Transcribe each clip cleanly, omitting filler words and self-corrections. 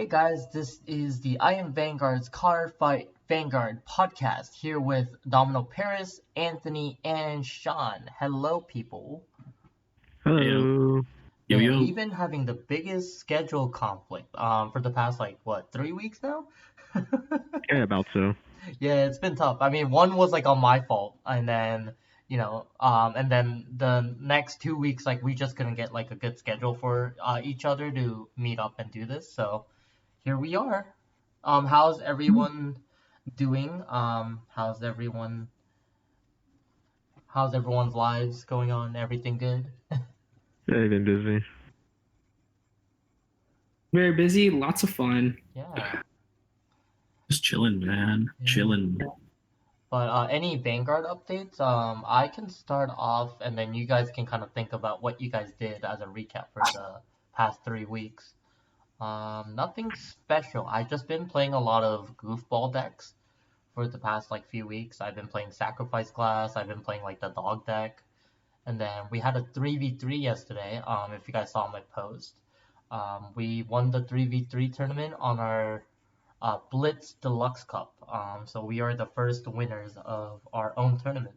Hey guys, this is the Iamvanguard's Cardfight Vanguard podcast here with Domino Paris, Anthony, and Sean. Hello, people. Yo, Hello. yo, Man, yo. we've been having the biggest schedule conflict for the past 3 weeks now? Yeah, about so. Yeah, it's been tough. I mean, one was like on my fault, and then and then the next 2 weeks we just couldn't get like a good schedule for each other to meet up and do this. So here we are. How's everyone doing? How's everyone's lives going on? Everything good? Yeah, I've been busy. Very busy, lots of fun. Yeah. Just chilling, man. Yeah. Chilling. But any Vanguard updates? I can start off, and then you guys can kind of think about what you guys did as a recap for the past 3 weeks. Nothing special. I've just been playing a lot of goofball decks for the past few weeks. I've been playing Sacrifice Class. I've been playing the dog deck, and then we had a 3v3 yesterday. If you guys saw my post, we won the 3v3 tournament on our Blitz Deluxe Cup. So we are the first winners of our own tournament.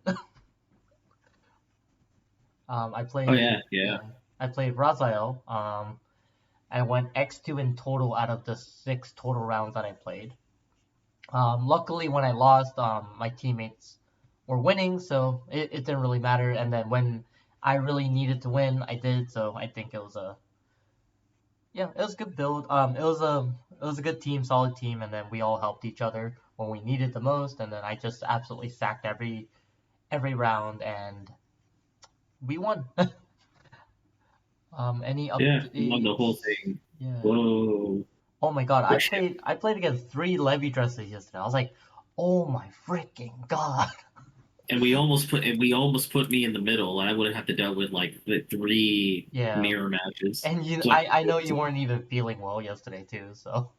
I played. Oh yeah. I played Raziel. I went X2 in total out of the 6 total rounds that I played. Luckily, when I lost, my teammates were winning, so it didn't really matter. And then when I really needed to win, I did. So I think it was a good build. It was a good team, solid team, and then we all helped each other when we needed the most. And then I just absolutely sacked every round, and we won. Any updates? Yeah, won the whole thing. Yeah. Whoa. Oh my god, I played against 3 Levy dresses yesterday. I was like, oh my freaking god. And we almost put me in the middle. I would have to deal with the 3 mirror matches. And So I know you weren't even feeling well yesterday too, so.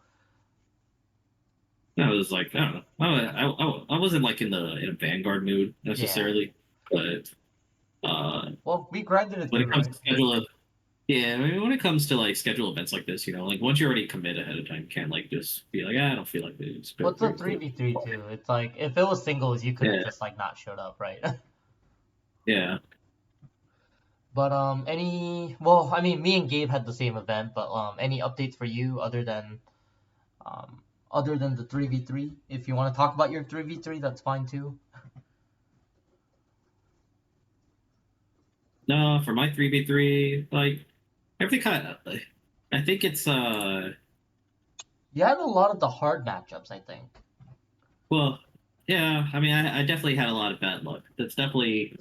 I was like, I don't know. I wasn't in a Vanguard mood necessarily, but well, we grinded it when through, it comes right? to schedule of yeah, I mean, when it comes to schedule events like this, once you already commit ahead of time, you can't just be like, I don't feel like this. What's a 3v3 too? It's if it was singles, you could have just not showed up, right? Yeah. But well, I mean, me and Gabe had the same event, but any updates for you other than the 3v3? If you want to talk about your 3v3, that's fine too. No, for my 3v3, everything kind of. I think it's You had a lot of the hard matchups, I think. Well, yeah. I mean, I definitely had a lot of bad luck. That's definitely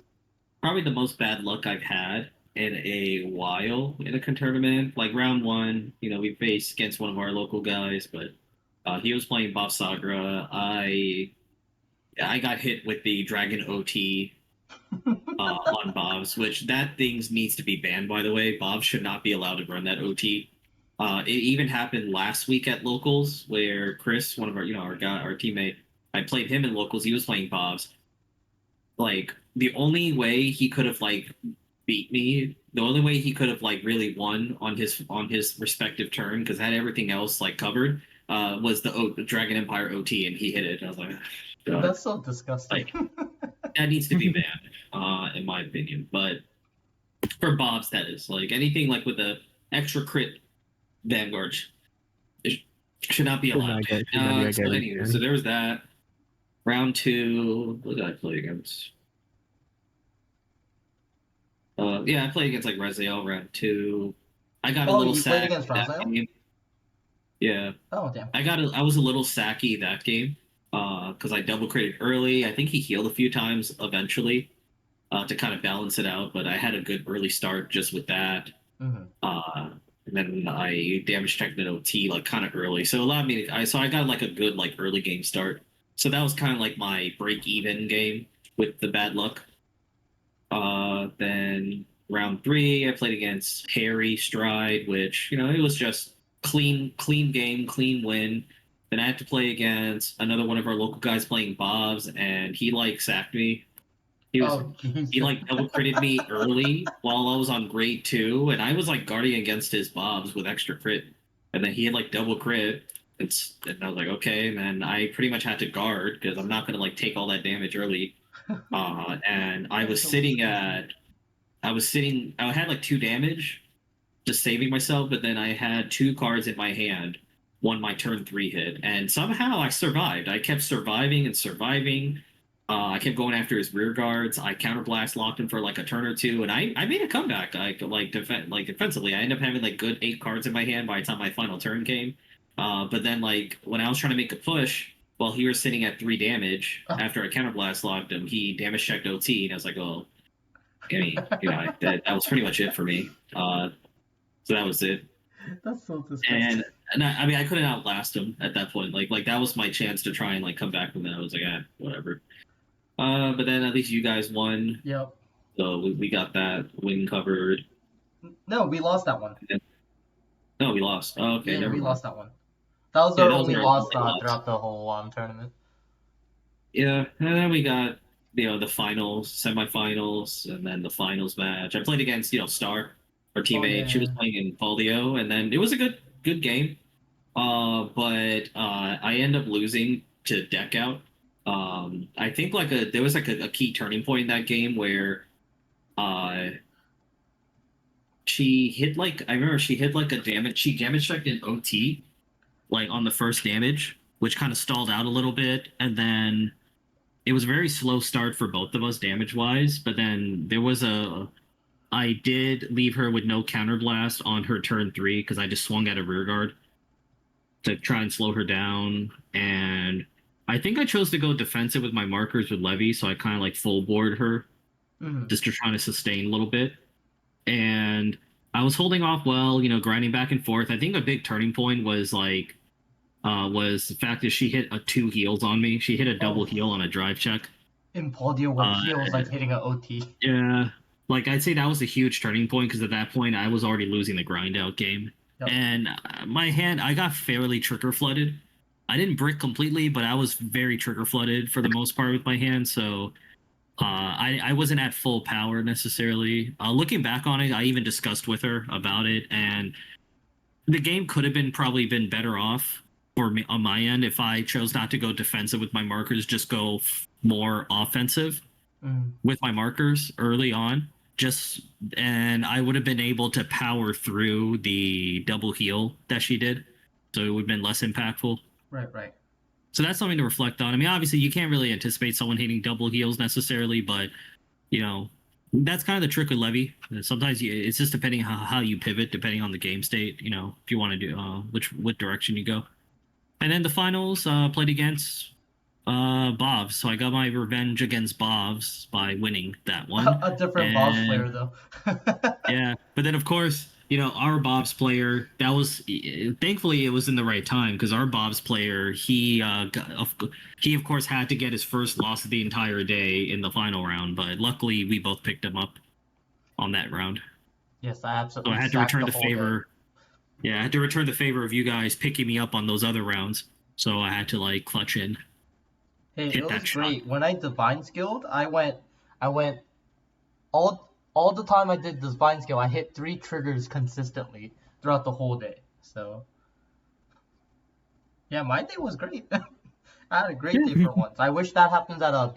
probably the most bad luck I've had in a while in a tournament. Like round 1, we faced against one of our local guys, but he was playing Bob Sagra. I got hit with the Dragon OT on Bob's, which that thing needs to be banned, by the way. Bob should not be allowed to run that OT. It even happened last week at locals where Chris, one of our our teammate, I played him in locals. He was playing Bob's. The only way he could have beat me, the only way he could have really won on his respective turn, because had everything else covered, was the Dragon Empire OT, and he hit it. And I was like, God. That's so disgusting. That needs to be banned, in my opinion. But for Bob's, that is anything with the extra crit Vanguard should not be allowed. So there was that. Round 2, what did I play against? I played against Raziel round 2. I got a little sacked against that game. Yeah. Oh damn. I was a little sacky that game because I double critted early. I think he healed a few times eventually to kind of balance it out, but I had a good early start just with that. Mm-hmm. And then I damage checked an OT kind of early, so it allowed me to. So I got a good early game start. So that was kind of my break even game with the bad luck. Then round 3, I played against Harry Stride, which it was just clean game, clean win. Then I had to play against another one of our local guys playing Bob's, and he sacked me. He double critted me early while I was on grade 2, and I was guarding against his Bob's with extra crit. and then he had like double crit. And I was like, okay, and then I pretty much had to guard because I'm not gonna like take all that damage early. And I was sitting at, I had like 2 damage, just saving myself, but then I had 2 cards in my hand, one my turn 3 hit, and somehow I survived. I kept surviving and surviving. I kept going after his rear guards. I counterblast locked him for like a turn or two, and I made a comeback. Like defensively, I ended up having like good 8 cards in my hand by the time my final turn came. But then like when I was trying to make a push, while he was sitting at 3 damage after I counterblast locked him, he damage checked OT, and I was like, oh, I mean, that was pretty much it for me. So that was it. That's so disgusting. And I mean, I couldn't outlast him at that point. Like that was my chance to try and like come back from that. I was like, whatever. But then at least you guys won. Yep. So we got that win covered. No, we lost that one. No, we lost. Oh, okay, Yeah, we mind. lost that one. That was our only loss throughout the whole tournament. Yeah, and then we got the finals, semifinals, and then the finals match. I played against Star, our teammate. yeah. She was playing in Polio, and then it was a good game. But I ended up losing to Deck Out. I think there was like a key turning point in that game where she hit I remember she hit like she damage checked in OT, like on the first damage, which kind of stalled out a little bit, and then it was a very slow start for both of us damage wise, but then I did leave her with no counterblast on her turn 3 because I just swung at a rear guard to try and slow her down, and I think I chose to go defensive with my markers with Levy, so I kind of like full board her just to try to sustain a little bit. And I was holding off well, grinding back and forth. I think a big turning point was was the fact that she hit 2 heals on me. She hit a double heal on a drive check. Impuldio with heals like hitting an OT. Yeah. Like I'd say that was a huge turning point because at that point I was already losing the grind out game. Yep. And my hand, I got fairly trigger flooded. I didn't brick completely, but I was very trigger flooded for the most part with my hand. So I wasn't at full power necessarily. Looking back on it, I even discussed with her about it, and the game could have probably been better off for me on my end if I chose not to go defensive with my markers, just go more offensive with my markers early on. And I would have been able to power through the double heal that she did, so it would have been less impactful. Right. So that's something to reflect on. I mean, obviously, you can't really anticipate someone hitting double heals necessarily, but that's kind of the trick with Levy. Sometimes it's just depending how you pivot, depending on the game state. If you want to do what direction you go. And then the finals played against Bobs, so I got my revenge against Bobs by winning that one. A different Bobs player though. Yeah, but then of course, our Bobs player, that was thankfully it was in the right time because our Bobs player, he of course had to get his first loss of the entire day in the final round, but luckily we both picked him up on that round. Yes, I absolutely. So I had to return the favor. Yeah, I had to return the favor of you guys picking me up on those other rounds. So I had to clutch in. Hey, it was great. When I divine skilled, I went all the time I did divine skill, I hit 3 triggers consistently throughout the whole day. So yeah, my day was great. I had a great day for once. I wish that happens at a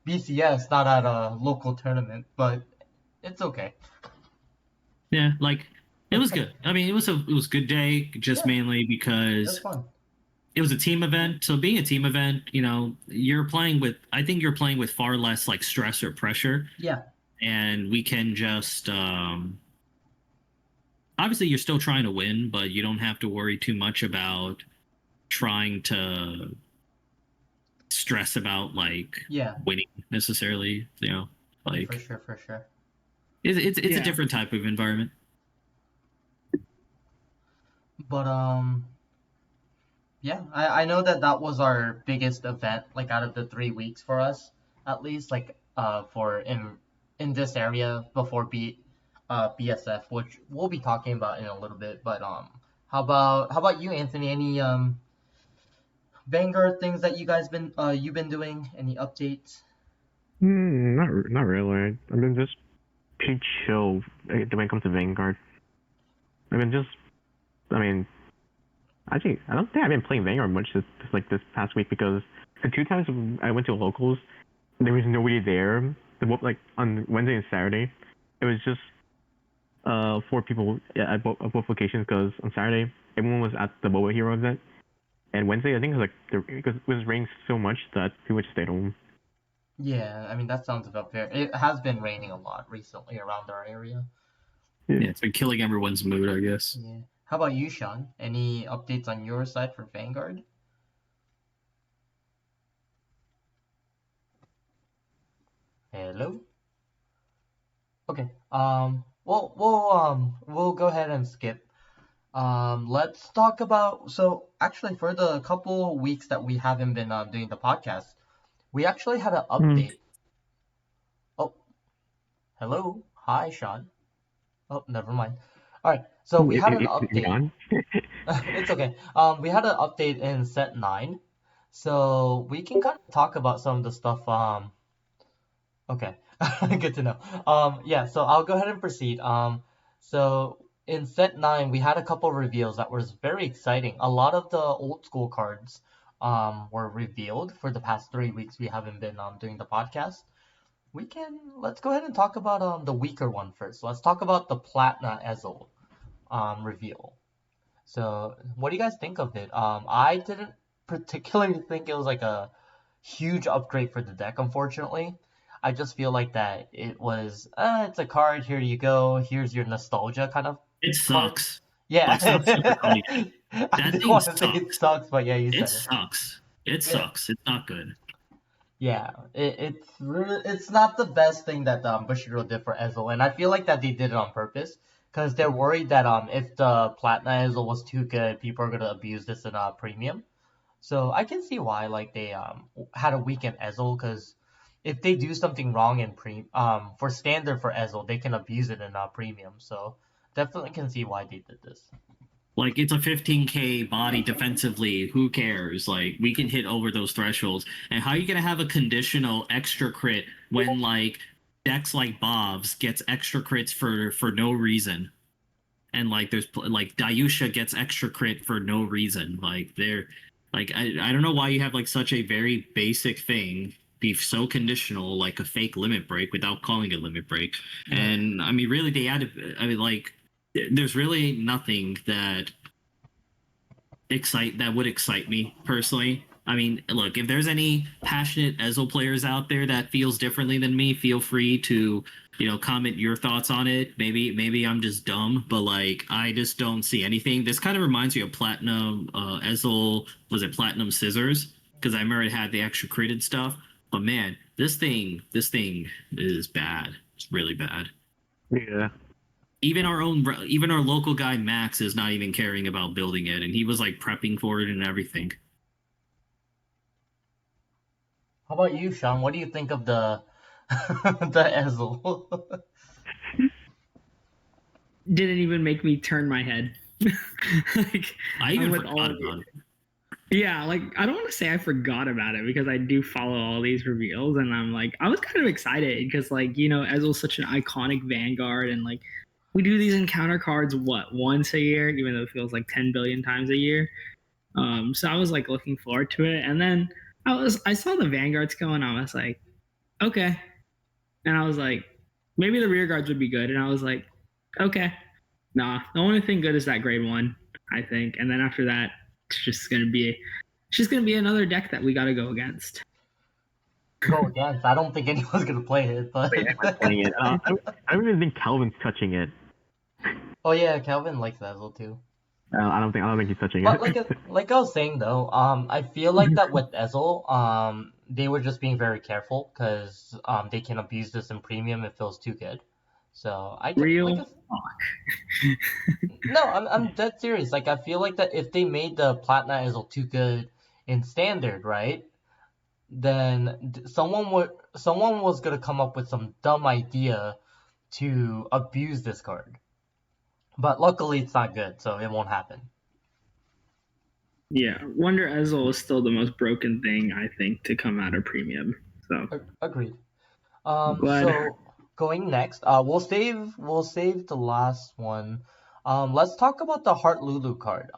BCS, not at a local tournament, but it's okay. Yeah, it was good. I mean, it was a good day, just mainly because it was a team event. So being a team event, you're playing with far less stress or pressure. Yeah. And we can just obviously you're still trying to win, but you don't have to worry too much about trying to stress about winning necessarily. For sure. It's a different type of environment. But yeah, I know that was our biggest event out of the 3 weeks for us, at least for in this area before BSF, which we'll be talking about in a little bit. But how about you, Anthony? Any Vanguard things that you've been doing? Any updates? Not really. I've been just pretty chill when it comes to Vanguard. I mean, Actually, I don't think I've been playing Vanguard much this past week because the 2 times I went to locals, there was nobody there. Like on Wednesday and Saturday, it was just 4 people at both locations because on Saturday everyone was at the Boba Hero event, and Wednesday I think it was because it was raining so much that people just stayed home. Yeah, I mean that sounds about fair. It has been raining a lot recently around our area. Yeah, it's been killing everyone's mood, I guess. Yeah. How about you, Sean? Any updates on your side for Vanguard? Hello? Okay. We'll go ahead and skip. Let's talk about. So actually, for the couple weeks that we haven't been doing the podcast, we actually had an update. Oh, hello. Hi, Sean. Oh, never mind. All right. So we had an update. It's okay. We had an update in set 9, so we can kind of talk about some of the stuff. Okay, good to know. Yeah. So I'll go ahead and proceed. So in set 9, we had a couple reveals that was very exciting. A lot of the old school cards, were revealed for the past 3 weeks. We haven't been doing the podcast. Let's go ahead and talk about the weaker one first. Let's talk about the Platna Ezel reveal. So, what do you guys think of it? I didn't particularly think it was like a huge upgrade for the deck, unfortunately. I just feel like that it was, it's a card, here you go, here's your nostalgia kind of It card. sucks. Yeah. Like, stop sugarcoating it. I That didn't thing want to say it sucks. sucks, but yeah, you It said it. sucks. It Yeah. sucks. It's not good. Yeah, it's not the best thing that Bushiroad did for Ezel, and I feel like that they did it on purpose because they're worried that if the Platinum Ezel was too good, people are gonna abuse this in premium. So I can see why like they had a weekend Ezel because if they do something wrong in for standard for Ezel, they can abuse it in premium. So definitely can see why they did this. Like, it's a 15k body defensively. Who cares? Like, we can hit over those thresholds. And how are you going to have a conditional extra crit when, like, decks like Bob's gets extra crits for no reason? And, like, there's, like, Dayusha gets extra crit for no reason. Like, I don't know why you have, like, such a very basic thing be so conditional, like a fake limit break without calling it limit break. Yeah. And, I mean, really, like, there's really nothing that would excite me personally. I mean, look, if there's any passionate Ezel players out there that feels differently than me, feel free to, comment your thoughts on it. Maybe I'm just dumb, but like I just don't see anything. This kind of reminds me of Platinum Ezel. Was it Platinum Scissors? Because I remember it had the extra critted stuff. But man, this thing is bad. It's really bad. Yeah. Even our local guy Max is not even caring about building it, and he was like prepping for it and everything. How about you, Sean? What do you think of the the Ezel? Didn't even make me turn my head. Like, I even with forgot about it. Yeah, like I don't want to say I forgot about it because I do follow all these reveals, and I'm like, I was kind of excited because Ezel's such an iconic Vanguard, and like we do these encounter cards once a year, even though it feels like 10 billion times a year. So I was like looking forward to it, and then I saw the Vanguard skill, and I was like, okay, and I was like, maybe the rear guards would be good, and I was like, okay, nah, the only thing good is that grade 1, I think, and then after that, it's just gonna be another deck that we got to go against. Go against. I don't think anyone's gonna play it, but Playing it. I don't even think Calvin's touching it. oh yeah, Calvin likes Ezel too. I don't think he's touching But it. like I was saying though, I feel like that with Ezel, they were just being very careful because they can abuse this in premium if it feels too good. So I can, Real like, no, I'm dead serious. Like I feel like that if they made the Platinum Ezel too good in standard, right? Then someone was gonna come up with some dumb idea to abuse this card. But luckily it's not good, so it won't happen. Yeah, Wonder Ezel is still the most broken thing I think to come out of premium. So Agreed. glad. So going next, we'll save the last one. Let's talk about the Heart Lulu card.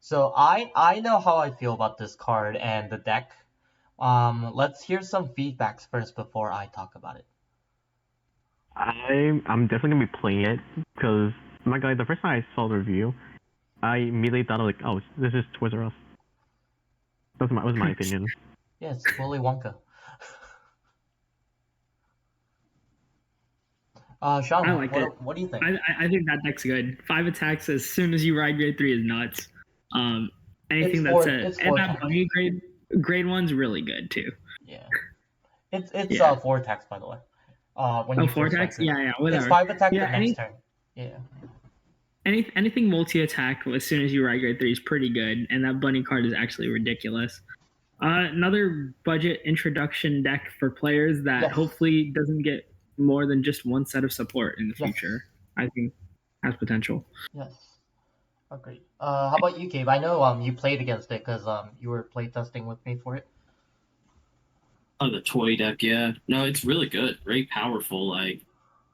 So I know how I feel about this card and the deck. Let's hear some feedbacks first before I talk about it. I'm definitely gonna be playing it because my guy, the first time I saw the review, I immediately thought of like, oh, this is Toys R Us. That was my opinion. Yeah, it's Willy Wonka. Sean, I like it. what do you think? I think that deck's good. 5 attacks as soon as you ride grade 3 is nuts. Anything that's it's and four that attacks. bunny grade 1's really good too. Yeah. It's Yeah. 4 attacks, by the way. When Oh, you 4 first attacks? ride Yeah, It's whatever. 5 attack Yeah, the next turn. Yeah. anything multi attack as soon as you ride grade 3 is pretty good, and that bunny card is actually ridiculous. Another budget introduction deck for players that Yes. hopefully doesn't get more than just one set of support in the Yes. future. I think has potential. Yes. Agreed. How about you, Gabe? I know you played against it because you were playtesting with me for it. Oh, the toy deck, yeah. No, it's really good. Very powerful. Like,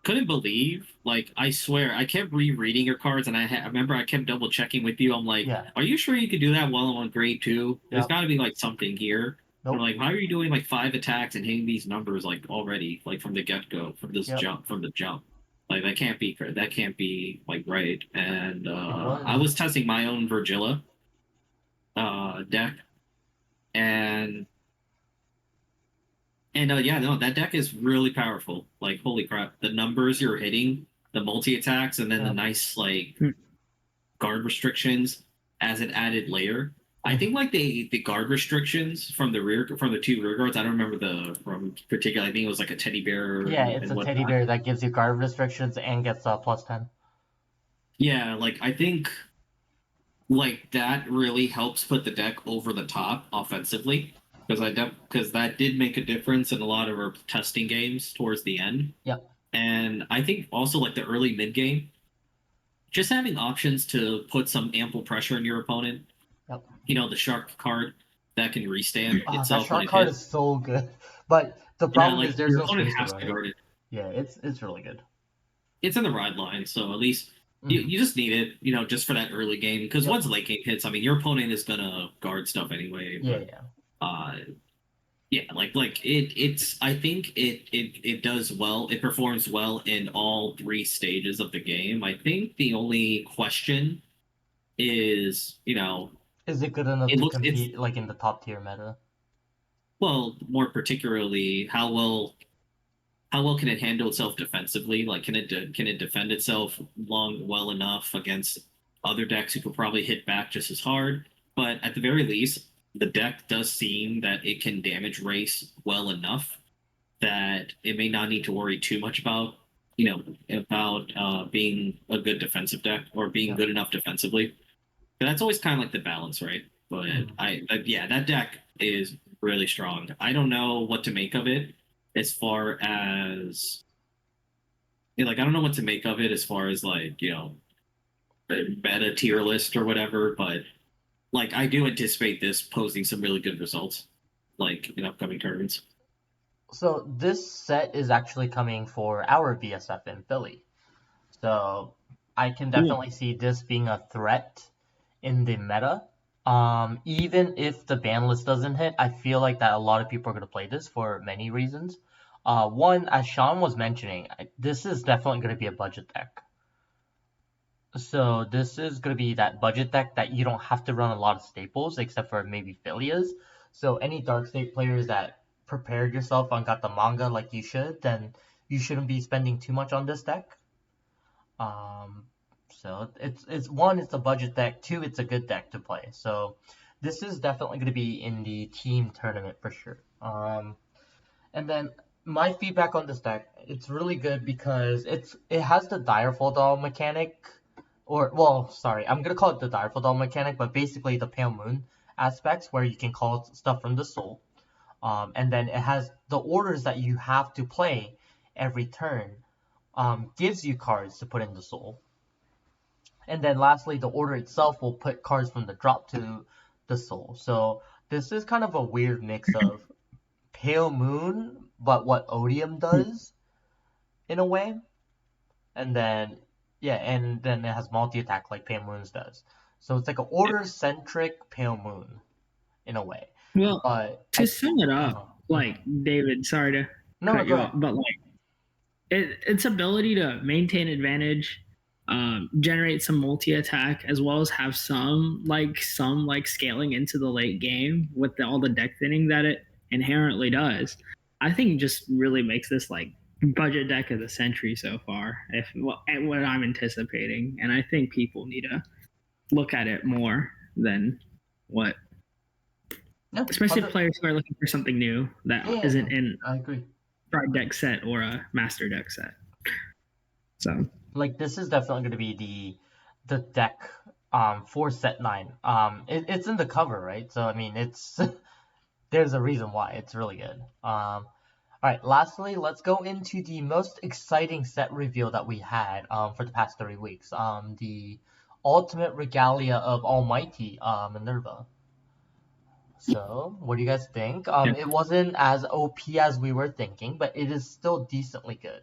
couldn't believe, like, I swear, I kept rereading your cards, and I remember I kept double checking with you. I'm like, Yeah. are you sure you could do that while I'm on grade 2? There's Yep. got to be, like, something here. Nope. I'm like, how are you doing, like, 5 attacks and hitting these numbers, like, already, like, from the get-go, from this Yep. jump? Like, that can't be, like, right. And was. I was testing my own Virgilla deck, and yeah, no, that deck is really powerful. Like, holy crap. The numbers you're hitting, the multi-attacks, and then the Yep. nice, like, guard restrictions as an added layer. I Mhm. think, like, the guard restrictions from the 2 rear guards, I don't remember from particular, I think it was, like, a teddy bear. Yeah, it's a teddy bear that gives you guard restrictions and gets +10. Yeah, like, I think, like, that really helps put the deck over the top offensively. Because that did make a difference in a lot of our testing games towards the end. Yep. And I think also, like, the early mid game, just having options to put some ample pressure on your opponent. Yep. You know, the shark card that can restand That itself when shark it card hits. is so good, but the Yeah, problem like, is there's your no opponent space to has run to it. guard it. Yeah, it's really good. It's in the ride line, so at least Mhm. you just need it, you know, just for that early game. Because Yep. once late game hits, I mean, your opponent is gonna guard stuff anyway. Yeah, But, yeah. yeah, it's I think it does well. It performs well in all 3 stages of the game. I think the only question is, you know, Is it good enough it to looks it's compete like in the top tier meta? well, more particularly how well can it handle itself defensively? Like, can it defend itself well enough against other decks who could probably hit back just as hard? But at the very least, the deck does seem that it can damage race well enough that it may not need to worry too much about, you know, being a good defensive deck or being Yeah. good enough defensively. But that's always kind of like the balance, right? But yeah, that deck is really strong. I don't know what to make of it as far as, you know, like, I don't know what to make of it as far as, like, you know, the meta tier list or whatever, but, like, I do anticipate this posing some really good results, like, in upcoming tournaments. So this set is actually coming for our BSF in Philly. So I can definitely see this being a threat in the meta. Even if the ban list doesn't hit, I feel like that a lot of people are going to play this for many reasons. One, as Sean was mentioning, this is definitely going to be a budget deck. So this is going to be that budget deck that you don't have to run a lot of staples, except for maybe Philias. So any Dark State players that prepared yourself and got the manga like you should, then you shouldn't be spending too much on this deck. So it's one, it's a budget deck. Two, it's a good deck to play. So this is definitely going to be in the team tournament for sure. And then my feedback on this deck, it's really good because it has the Direful Doll mechanic, or well, sorry, I'm gonna call it the Direful Doll mechanic, but basically the Pale Moon aspects where you can call stuff from the soul. And then it has the orders that you have to play every turn. Gives you cards to put in the soul. And then lastly, the order itself will put cards from the drop to the soul. So this is kind of a weird mix of Pale Moon, but what Odium does in a way. And then, yeah, and then it has multi-attack like Pale Moon's does. So it's like an order-centric Pale Moon, in a way. Well, But to sum it up, uh-huh. like David, sorry to No, cut go you off, ahead. but like its ability to maintain advantage, generate some multi attack, as well as have some scaling into the late game with all the deck thinning that it inherently does. I think just really makes this like budget deck of the century so far. If what I'm anticipating, and I think people need to look at it more than what, No, especially players who are looking for something new that yeah, isn't in I agree. tried deck set or a master deck set. So Like this is definitely going to be the deck for set 9. It's in the cover, right? So I mean, it's there's a reason why it's really good. All right, lastly, let's go into the most exciting set reveal that we had for the past 3 weeks. The ultimate regalia of Almighty Minerva. So, what do you guys think? It wasn't as OP as we were thinking, but it is still decently good.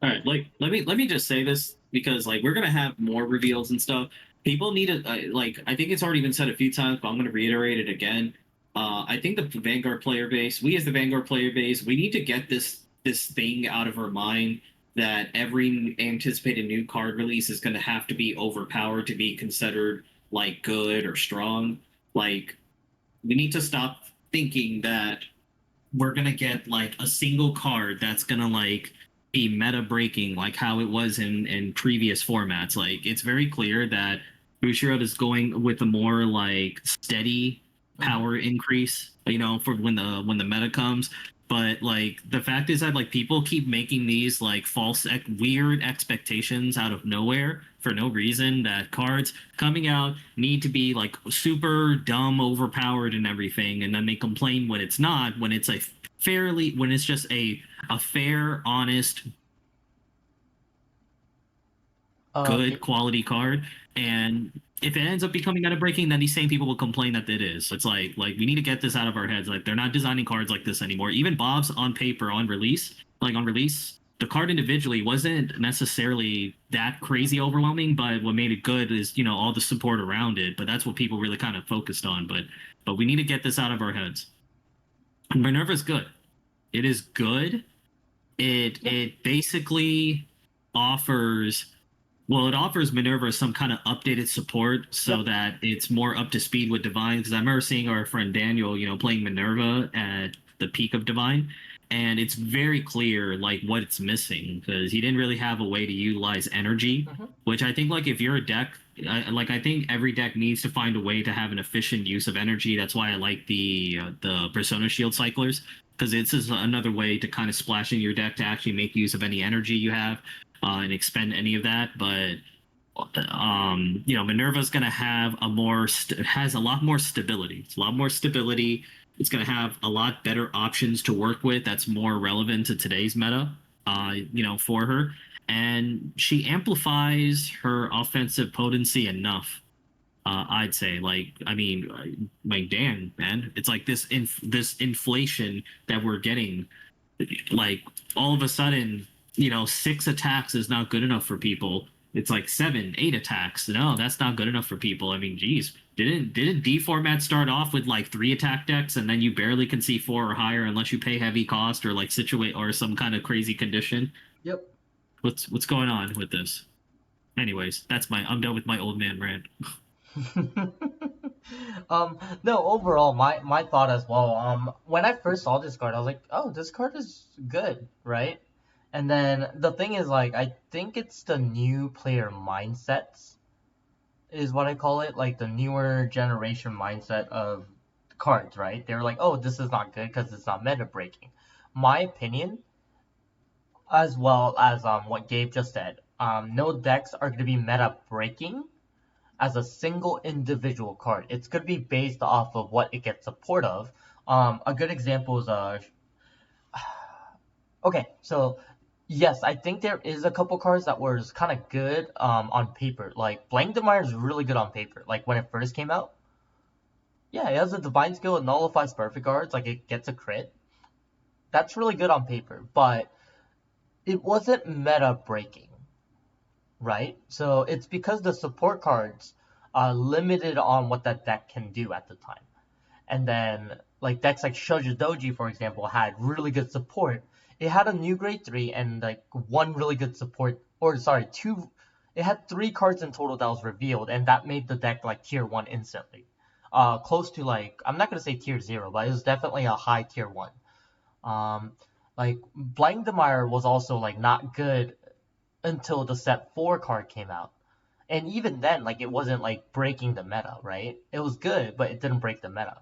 All right, like let me just say this because like we're gonna have more reveals and stuff. People need to like I think it's already been said a few times, but I'm gonna reiterate it again. I think the Vanguard player base, we as the Vanguard player base, we need to get this thing out of our mind that every anticipated new card release is gonna have to be overpowered to be considered like good or strong. Like we need to stop thinking that we're gonna get like a single card that's gonna like be meta breaking like how it was in previous formats. Like it's very clear that Bushiroad is going with a more like steady power increase, you know, for when the meta comes. But like the fact is that like people keep making these like false weird expectations out of nowhere for no reason that cards coming out need to be like super dumb overpowered and everything, and then they complain when it's not, when it's a fairly, when it's just a fair, honest, good quality card. And if it ends up becoming meta breaking, then these same people will complain that it is. It's like we need to get this out of our heads. Like they're not designing cards like this anymore. Even Bob's on paper on release, the card individually wasn't necessarily that crazy overwhelming, but what made it good is, you know, all the support around it. But that's what people really kind of focused on. But we need to get this out of our heads. Minerva's good. It is good. It basically offers, well, it offers Minerva some kind of updated support so that it's more up to speed with Divine. Because I remember seeing our friend Daniel, you know, playing Minerva at the peak of Divine, and it's very clear like what it's missing because he didn't really have a way to utilize energy, which I think like if you're a deck, I think every deck needs to find a way to have an efficient use of energy. That's why I like the Persona Shield cyclers, because it's just another way to kind of splash in your deck to actually make use of any energy you have and expend any of that. But you know, Minerva's going to have has a lot more stability. It's a lot more stability. It's going to have a lot better options to work with. That's more relevant to today's meta. You know, for her, and she amplifies her offensive potency enough. I'd say, like, I mean, like, damn, man, it's like this inflation that we're getting. Like, all of a sudden, you know, 6 attacks is not good enough for people. It's like 7, 8 attacks. No, that's not good enough for people. I mean, geez, didn't D format start off with like 3 attack decks, and then you barely can see 4 or higher unless you pay heavy cost or like situate or some kind of crazy condition? Yep. What's going on with this? Anyways, I'm done with my old man rant. No, overall, my thought as well. When I first saw this card, I was like, oh, this card is good, right? And then the thing is, like, I think it's the new player mindsets, is what I call it, like the newer generation mindset of cards, right? They're like, oh, this is not good because it's not meta breaking. My opinion, as well as what Gabe just said, no decks are going to be meta breaking as a single individual card. It's going to be based off of what it gets support of. A good example is okay, so yes, I think there is a couple cards that were kind of good on paper. Like Blank Demire is really good on paper. Like when it first came out, yeah, it has a divine skill, it nullifies perfect guards, like it gets a crit. That's really good on paper, but it wasn't meta breaking, right? So it's because the support cards limited on what that deck can do at the time. And then like decks like Shoujo Doji, for example, had really good support. It had a new grade 3 and like one really good support, or sorry, two. It had 3 cards in total that was revealed, and that made the deck like tier 1 instantly. Close to like, I'm not gonna say tier 0, but it was definitely a high tier 1. Um, like Blankdemire was also like not good until the set 4 card came out. And even then, like it wasn't like breaking the meta, right? It was good, but it didn't break the meta.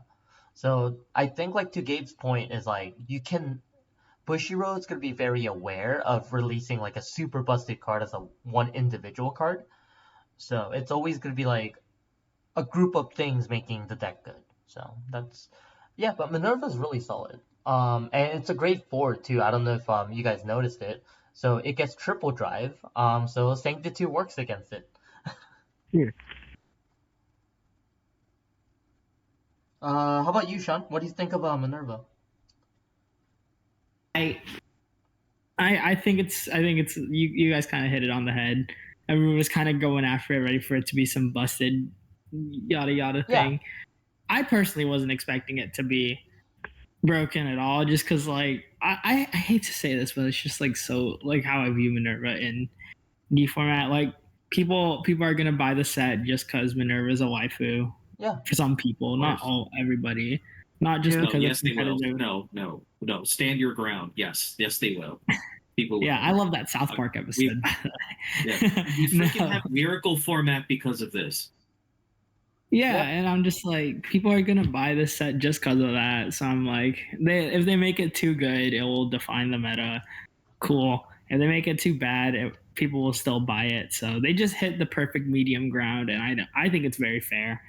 So I think like to Gabe's point is like you can Bushiroad's gonna be very aware of releasing like a super busted card as a one individual card. So it's always gonna be like a group of things making the deck good. So that's yeah, but Minerva's really solid. And it's a grade 4 too. I don't know if you guys noticed it. So it gets triple drive. So Sanctitude works against it. Yeah. How about you, Sean? What do you think of Minerva? I think it's you guys kind of hit it on the head. Everyone was kind of going after it, ready for it to be some busted yada yada thing. Yeah. I personally wasn't expecting it to be broken at all, just because like I hate to say this, but it's just like so like how I view Minerva in D format. Like people are gonna buy the set just because Minerva is a waifu. Yeah. For some people, not all everybody. Not just because yes, they will. competitive. No. Stand your ground. Yes, they will. People will. Yeah, I love that South Park episode. We freaking have miracle format because of this. Yeah, and I'm just like, people are gonna buy this set just because of that. So I'm like, if they make it too good, it will define the meta. Cool. If they make it too bad, people will still buy it. So they just hit the perfect medium ground, and I think it's very fair.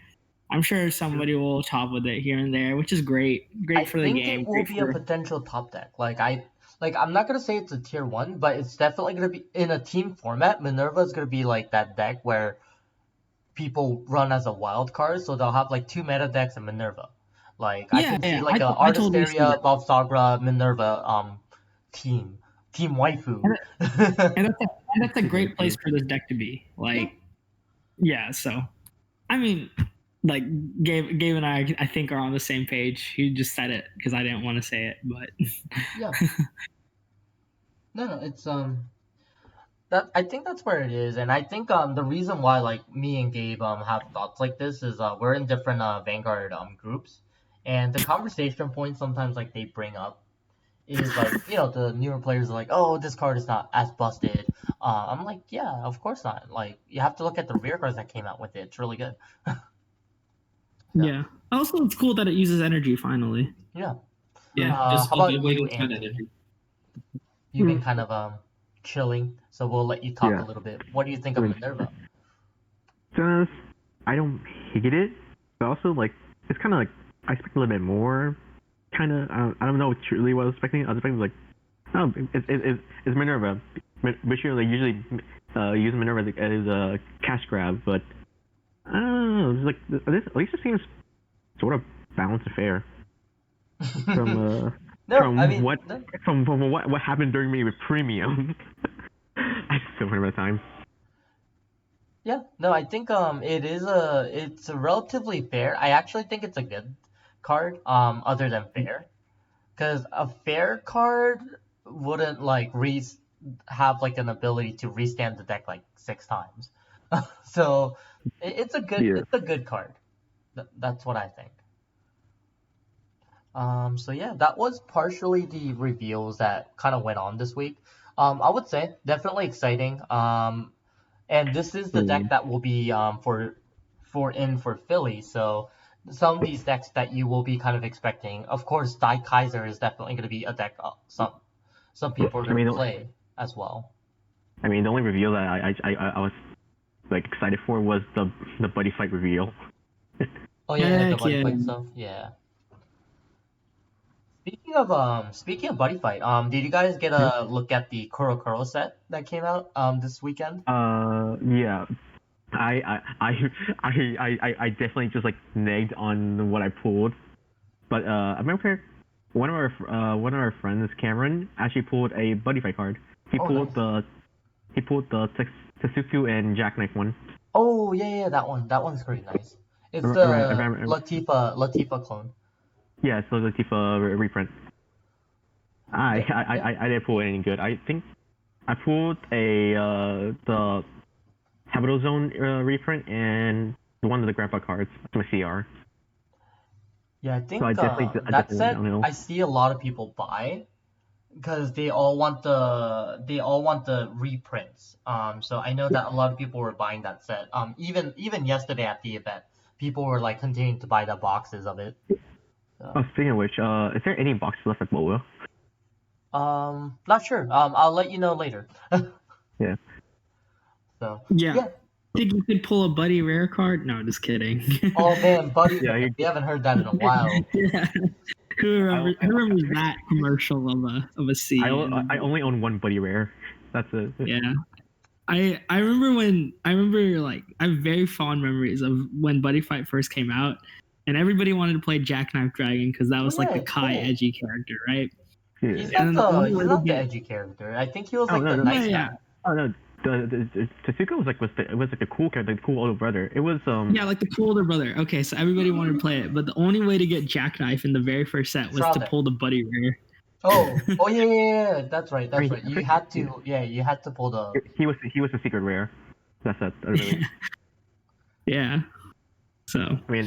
I'm sure somebody will top with it here and there, which is great. Great for the game. I think it will be a potential top deck. I'm not gonna say it's a tier 1, but it's definitely gonna be in a team format. Minerva is gonna be like that deck where people run as a wild card, so they'll have like 2 meta decks and Minerva. Like I can see like a Artisteria, Bob Sagra, Minerva team waifu. and that's a great place for this deck to be. Like yeah, so I mean, like Gabe and I think are on the same page. He just said it because I didn't want to say it, but yeah. No, it's that I think that's where it is, and I think the reason why like me and Gabe have thoughts like this is we're in different Vanguard groups, and the conversation points sometimes like they bring up is like the newer players are like, oh, this card is not as busted. I'm like, yeah, of course not. Like you have to look at the rear cards that came out with it. It's really good. Yeah. Also, it's cool that it uses energy finally. Yeah. Yeah. How about you, Anthony? You've been kind of chilling, so we'll let you talk a little bit. What do you think of Minerva? Just, I don't hate it, but also like it's kind of like I expect a little bit more. Kind of, I don't know truly what I was expecting. I was expecting like, oh, it's Minerva. Bashir like usually use Minerva as a cash grab, but I don't know. It's like this at least it seems sort of balanced and fair. From what happened during me with premium. I still remember the time. Yeah, no, I think it's relatively fair. I actually think it's a good card, other than fair, because a fair card wouldn't like have like an ability to restand the deck like 6 times. So it's a good card. That's what I think. So yeah, that was partially the reveals that kind of went on this week. I would say definitely exciting. And this is the deck that will be for Philly. So some of these decks that you will be kind of expecting. Of course, Dai Kaiser is definitely going to be a deck some people are going to play as well. I mean, the only reveal that I was like excited for was the Buddy Fight reveal. Oh yeah, the Buddy Fight stuff. Yeah. Speaking of Buddy Fight, did you guys get a look at the Kuro set that came out this weekend? Yeah. I definitely just like nagged on what I pulled, but I remember one of our friends, Cameron, actually pulled a Buddy Fight card. He pulled the Tetsuku and Jackknife one. Oh yeah, that one. That one's pretty nice. It's Right, the right. Latifa clone. Yeah, so the Tifa reprint. Yeah. I didn't pull anything good. I think I pulled the Habitable Zone reprint and one of the grandpa cards from CR. Yeah, I So think I definitely that went set downhill. I see a lot of people buy because they all want the reprints. So I know that a lot of people were buying that set. Even yesterday at the event, people were like continuing to buy the boxes of it. So, Oh, speaking of which, is there any boxes left at MOA? not sure. I'll let you know later. Yeah. So Yeah. yeah. Think you could pull a Buddy Rare card? No, just kidding. Oh man, buddy, Yeah, we haven't heard that in a while. Yeah. Who remembers that commercial of a scene? I only own one Buddy Rare. That's it. Yeah. I remember like I have very fond memories of when Buddy Fight first came out, and everybody wanted to play Jackknife Dragon because that was like the it's Kai cool. edgy character, right? Yeah. He's And not then the only he's way to not the get edgy character. I think he was Oh, like no, the no. nice Yeah. guy. Oh no, the Tatsuka was like the cool character, the cool older brother. It was yeah, like the cool older brother. Okay, so everybody wanted to play it, but the only way to get Jackknife in the very first set was to Shroud. pull the Buddy Rare. Oh yeah. That's right. I mean, You had to you had to pull the. he was a secret rare. That's it. Really. Yeah. So. I mean,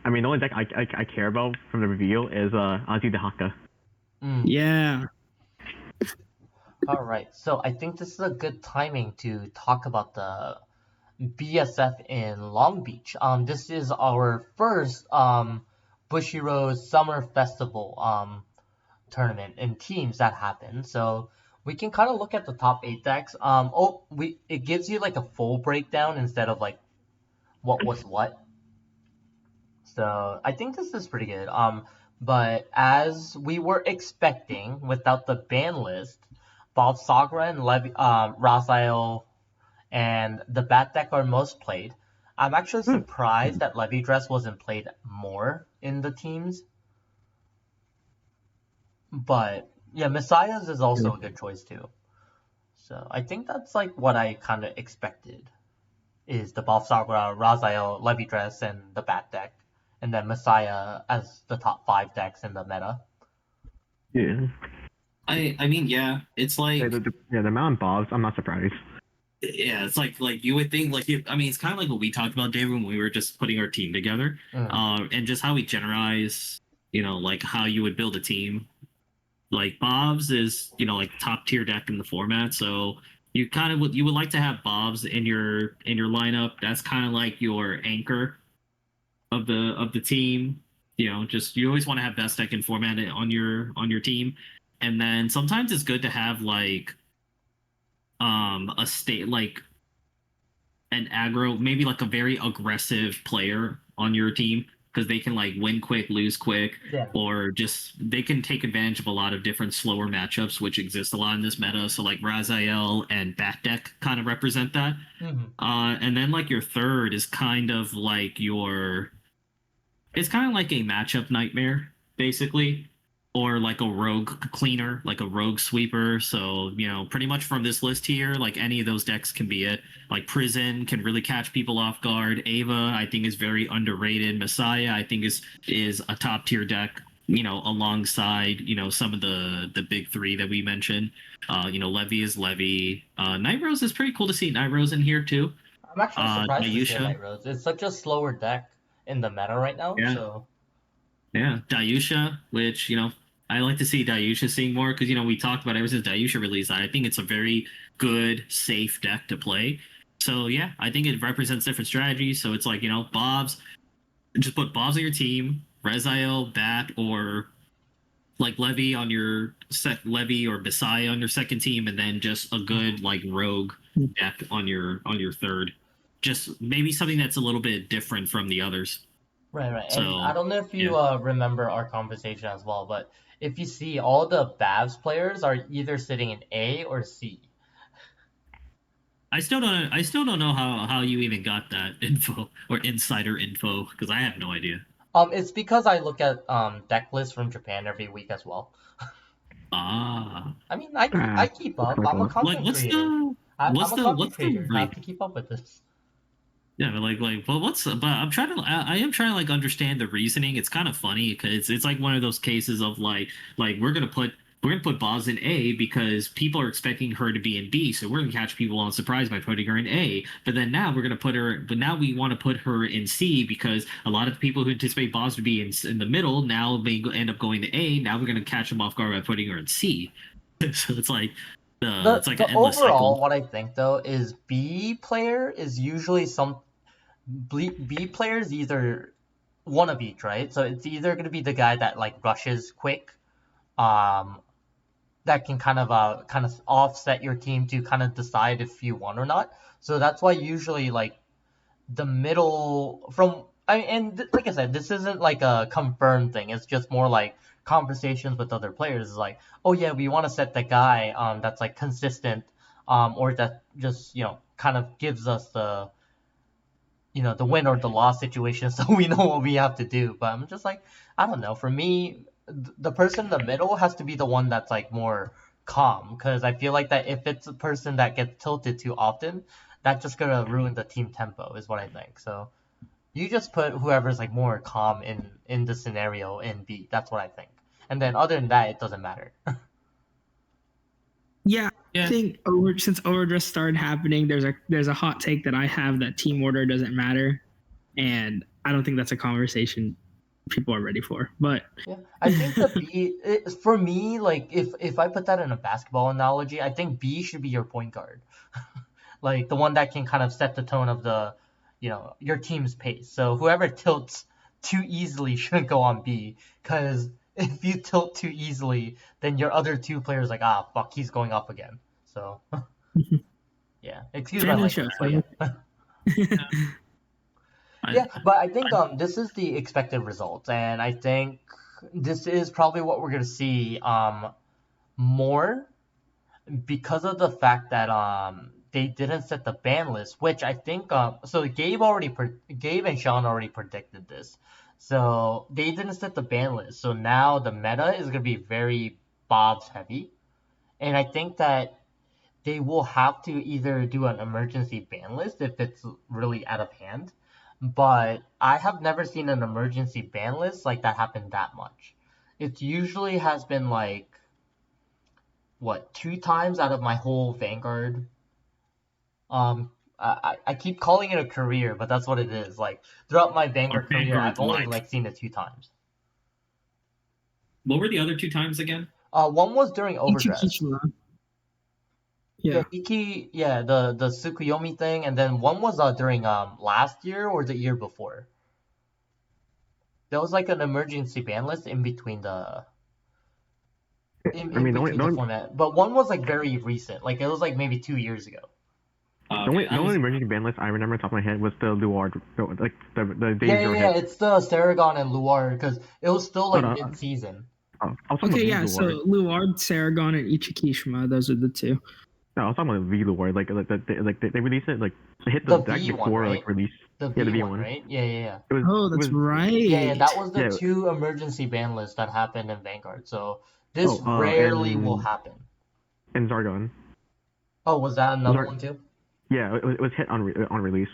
the only deck I care about from the reveal is Azu the Haka. Yeah. All right. So I think this is a good timing to talk about the BSF in Long Beach. This is our first Bushiroad Summer Festival tournament and teams that happen. So we can kind of look at the top 8 decks. It gives you like a full breakdown instead of like what was what. So I think this is pretty good. But as we were expecting, without the ban list, Bob Sagra and Raziel and the Bat deck are most played. I'm actually surprised that Levy Dress wasn't played more in the teams. But yeah, Messiah's is also a good choice too. So I think that's like what I kind of expected. Is the Balsagra, Raziel, Levy Dress, and the Bat deck. And then Messiah as the top 5 decks in the meta. Yeah. I mean, yeah, it's like the amount of Bobs, I'm not surprised. Yeah, it's like you would think it's kind of like what we talked about, David, when we were just putting our team together, and just how we generalize, like how you would build a team. Like Bob's is like top tier deck in the format, so you would like to have Bob's in your lineup. That's kind of like your anchor of the team. You always want to have best deck in format on your team, and then sometimes it's good to have like a state like an aggro, maybe like a very aggressive player on your team, because they can like win quick, lose quick, or just they can take advantage of a lot of different slower matchups which exist a lot in this meta. So like Raziel and Bat Deck kind of represent that. And then like your third is kind of like it's kind of like a matchup nightmare basically, or like a rogue cleaner, like a rogue sweeper. So, pretty much from this list here, like any of those decks can be it. Like Prison can really catch people off guard. Ava, I think, is very underrated. Messiah, I think, is a top tier deck, alongside, some of the big 3 that we mentioned. Levy is Levy. Night Rose is pretty cool to see Night Rose in here too. I'm actually surprised to see Dayusha. Night Rose. It's such a slower deck in the meta right now. Yeah. So. Yeah, Dayusha, which, I like to see Dayusha seeing more because, we talked about ever since Dayusha released. I think it's a very good, safe deck to play. So, yeah, I think it represents different strategies. So it's like, Bob's, just put Bob's on your team, Raziel, Bat, or like Levy on your Levy or Messiah on your second team, and then just a good like rogue deck on your third. Just maybe something that's a little bit different from the others. Right. So, And I don't know if you remember our conversation as well, but if you see, all the Bavs players are either sitting in A or C. I still don't know how you even got that info or insider info, because I have no idea. It's because I look at deck lists from Japan every week as well. I mean, I keep up. I'm a content creator. I'm a content creator. I have to keep up with this. Yeah, but well, but I am trying to like understand the reasoning. It's kind of funny because it's like one of those cases of like we're gonna put Boz in A because people are expecting her to be in B, so we're gonna catch people on surprise by putting her in A. But then now now we want to put her in C because a lot of people who anticipate Boz to be in the middle now may end up going to A. Now we're gonna catch them off guard by putting her in C. So it's like it's like The an endless overall, cycle. what I think though is B player is usually B players either one of each, right? So it's either going to be the guy that like rushes quick, um, that can kind of offset your team to kind of decide if you won or not. So that's why usually like the middle from like I said, this isn't like a confirmed thing. It's just more like conversations with other players. It's like, oh yeah, we want to set the guy that's like consistent, or that just kind of gives us the the win or the loss situation, so we know what we have to do. But I'm just like, I don't know. For me, the person in the middle has to be the one that's like more calm, because I feel like that if it's a person that gets tilted too often, that's just gonna ruin the team tempo, is what I think. So you just put whoever's like more calm in the scenario in B. That's what I think. And then other than that, it doesn't matter. Yeah, Yeah. I think since overdress started happening, there's a hot take that I have that team order doesn't matter, and I don't think that's a conversation people are ready for. But Yeah, I think the for me, like if I put that in a basketball analogy, I think B should be your point guard, like the one that can kind of set the tone of the, your team's pace. So whoever tilts too easily shouldn't go on B, because if you tilt too easily, then your other two players like, ah, fuck, he's going up again. So yeah, excuse my fan and language, show. but yeah. Yeah, but I think this is the expected results, and I think this is probably what we're gonna see more, because of the fact that they didn't set the ban list, which I think so Gabe and Sean already predicted this, so they didn't set the ban list, so now the meta is gonna be very Bob's heavy, and I think that they will have to either do an emergency ban list if it's really out of hand. But I have never seen an emergency ban list like that happen that much. It usually has been like, what, two times out of my whole Vanguard. I keep calling it a career, but that's what it is. Like throughout my Vanguard career, I've Vanguard only life. like seen it two times. What were the other two times again? One was during overdress. Yeah. Yeah, the Tsukuyomi thing, and then one was during last year or the year before. There was like an emergency ban list in between the format, but one was like very recent. Like it was like maybe 2 years ago. The only emergency ban list I remember on top of my head was the Luard, like the day Yeah, zero yeah, hit. it's the Saragon and Luar, because it was still like But, mid-season. I was talking Okay, about yeah. V So Luard. Luard, Saragon, and Ichikishima. Those are the two. No, I was talking about V Luard. Like they released it, like they hit The the deck V one, before right? like release. The Yeah, the V V one, one. right? Yeah, yeah, yeah. It was. Oh, It that's was. right. Yeah, that was the Yeah. two emergency ban lists that happened in Vanguard. So this Oh, rarely will happen. and Zargon. Oh, was that another one too? Yeah, it was hit on release.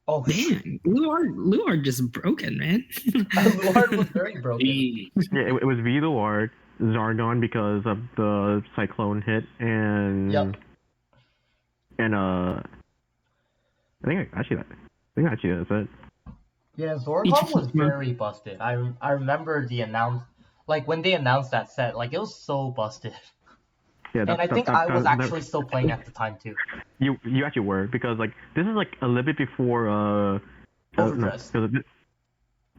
Oh, Man, Luard just broken, man. Luard was very broken. Yeah, it was V Luard, Zargon because of the cyclone hit, and Yep. and I think actually that's it. Yeah, Zorgon was very busted. I remember like when they announced that set, like it was so busted. Yeah, And I think I was actually still playing at the time too. You actually were, because like this is like a little bit before Overdress.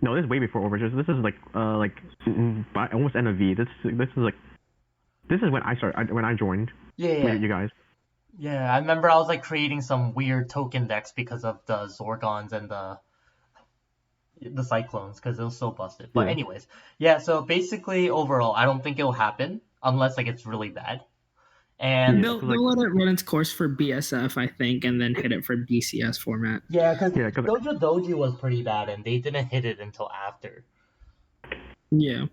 No, this is way before Overdress. This is like by almost end of V. This is when I joined. Yeah. You guys. Yeah, I remember I was like creating some weird token decks because of the Zorgons and the Cyclones, because it was so busted. But anyways, yeah, so basically overall I don't think it'll happen unless like it's really bad. And they'll let it run its course for BSF, I think, and then hit it for BCS format. Yeah, because Dojo Doji was pretty bad, and they didn't hit it until after. Yeah.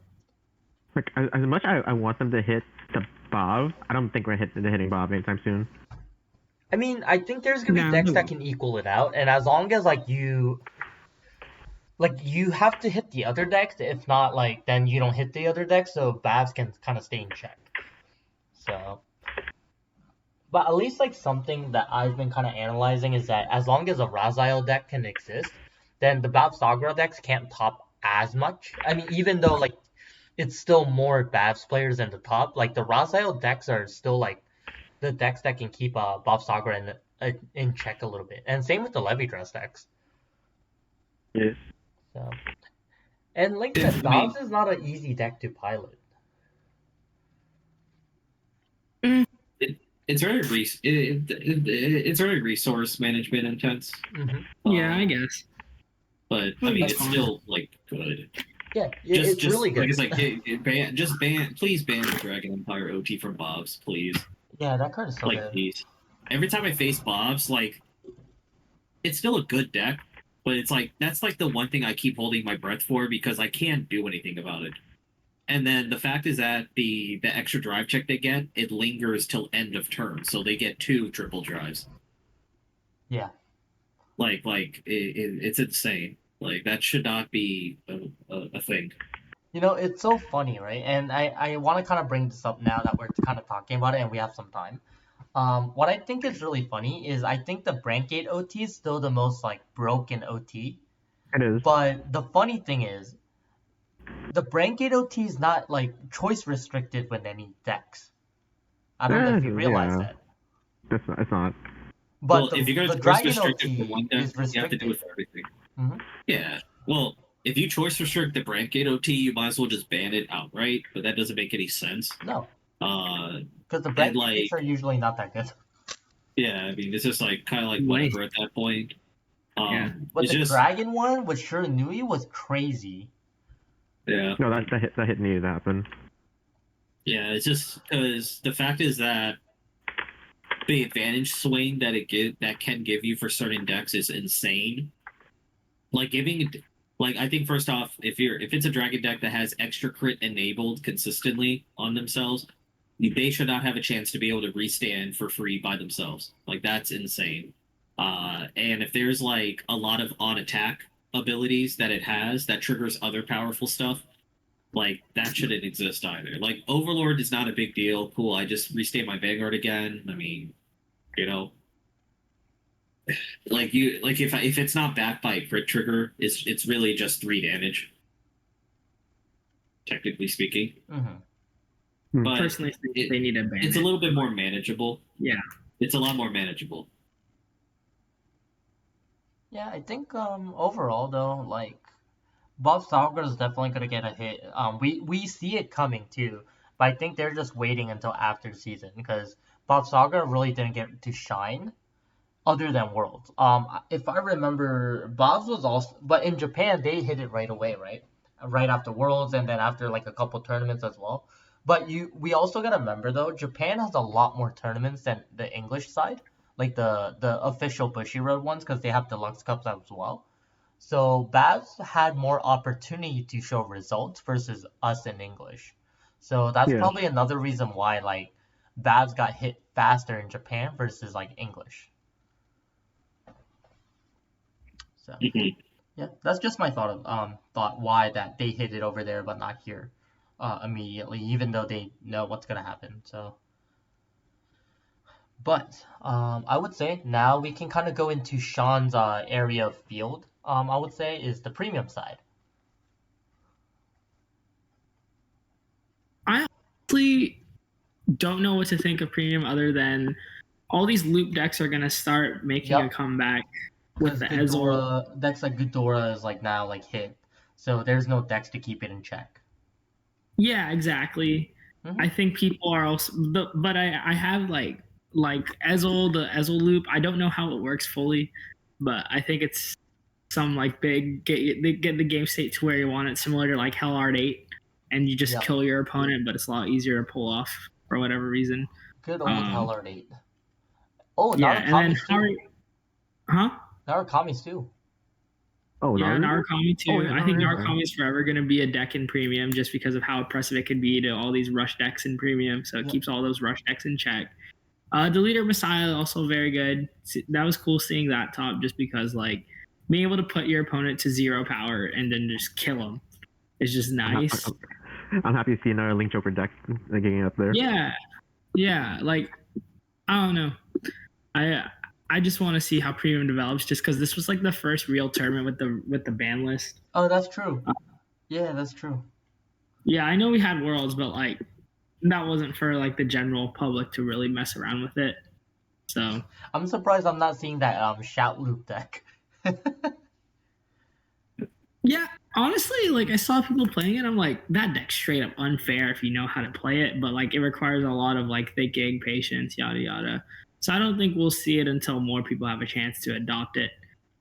Like as much I want them to hit the Bob, I don't think we're hitting Bob anytime soon. I mean, I think there's gonna be Nah, decks no. that can equal it out, and as long as you have to hit the other decks. If not, then you don't hit the other decks, so Babs can kind of stay in check. So, but at least something that I've been kind of analyzing is that as long as a Raziel deck can exist, then the Babs Sagra decks can't top as much. I mean, even though it's still more Babs players in the top, the Raziel decks are still the decks that can keep Bob Sagra in check a little bit, and same with the Levy Dress decks. Yes. So, and like I said, Babs is not an easy deck to pilot. It's very it's very resource management intense. Mm-hmm. Yeah, I guess. But I mean, it's still good. Yeah, it's really good. Like I said, please ban the Dragon Empire OT from Bobs, please. Yeah, that card is so good. Please. Every time I face Bobs, it's still a good deck, but it's that's the one thing I keep holding my breath for because I can't do anything about it. And then the fact is that the extra drive check they get, it lingers till end of turn, so they get 2 triple drives. Yeah. It's insane. That should not be a thing. It's so funny, right? And I want to kind of bring this up now that we're kind of talking about it and we have some time. What I think is really funny is I think the Brankgate OT is still the most broken OT. It is. But the funny thing is, the Brankgate OT is not choice restricted with any decks. I don't know if you realize that. It's not. But if you're the choice Dragon restricted OT for one deck, is you have to restricted. do it for everything. Mm-hmm. Yeah. Well, if you choice restrict the Brankgate OT, you might as well just ban it outright, but that doesn't make any sense. No. Because the Brankgates are usually not that good. Yeah, I mean, it's just kind of whatever at that point. Yeah. But the Dragon one with Shiranui was crazy. Yeah. No, that hit needed to happen. Yeah, it's just because the fact is that the advantage swing that can give you for certain decks is insane. I think first off, if it's a dragon deck that has extra crit enabled consistently on themselves, they should not have a chance to be able to restand for free by themselves. That's insane. And if there's a lot of on attack abilities that it has that triggers other powerful stuff, that shouldn't exist either. Overlord is not a big deal. Cool, I just restate my Vanguard again. I mean, if it's not backed by a crit trigger, it's really just 3 damage, technically speaking. Mm-hmm. But personally, they need a ban. It's a little bit more manageable. Yeah, it's a lot more manageable. Yeah, I think overall though, Bob Saga is definitely gonna get a hit. We see it coming too, but I think they're just waiting until after the season because Bob Saga really didn't get to shine, other than Worlds. If I remember, Bob's was also, but in Japan they hit it right away, right? Right after Worlds, and then after a couple tournaments as well. But we also gotta remember though, Japan has a lot more tournaments than the English side, the official Bushiroad ones, because they have deluxe cups as well. So Babs had more opportunity to show results versus us in English. So that's probably another reason why Babs got hit faster in Japan versus English. So yeah, that's just my thought why that they hit it over there but not here immediately, even though they know what's gonna happen. So, but I would say now we can kind of go into Sean's area of field. I would say is the premium side. I honestly don't know what to think of premium other than all these loop decks are gonna start making a comeback with the Ezor. Decks like Ghidorah is now hit, so there's no decks to keep it in check. Yeah, exactly. Mm-hmm. I think people are also, but I have Ezol, the Ezol loop. I don't know how it works fully, but I think it's some big get the game state to where you want it, similar to Hell Art 8, and you just kill your opponent, but it's a lot easier to pull off for whatever reason. Good old Hell Art 8. Oh, yeah, and then Narukami's too. Oh, yeah, Narukami too. Oh, yeah, I think Narukami is forever going to be a deck in premium just because of how oppressive it could be to all these rush decks in premium. So it keeps all those rush decks in check. Deleter Messiah also very good. That was cool seeing that top, just because like being able to put your opponent to 0 power and then just kill them is just nice. I'm happy to see another Link Joker deck getting up there. Yeah. Like I don't know. I just want to see how premium develops, just because this was like the first real tournament with the ban list. Oh, that's true. Yeah, that's true. Yeah, I know we had Worlds, but like that wasn't for like the general public to really mess around with it. So I'm surprised I'm not seeing that shout loop deck. yeah, honestly, like I saw people playing it, I'm like, that deck's straight up unfair if you know how to play it, but like it requires a lot of like thinking, patience, yada yada. So I don't think we'll see it until more people have a chance to adopt it,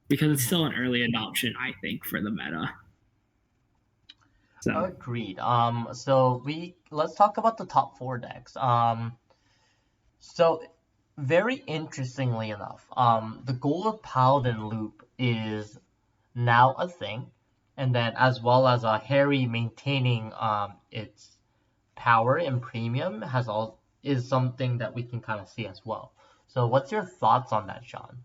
because it's still an early adoption, I think, for the meta. So Agreed. So let's talk about the top 4 decks. So very interestingly enough, the Gold Paladin loop is now a thing, and then as well as Harry maintaining its power and premium is something that we can kind of see as well. So what's your thoughts on that, Sean?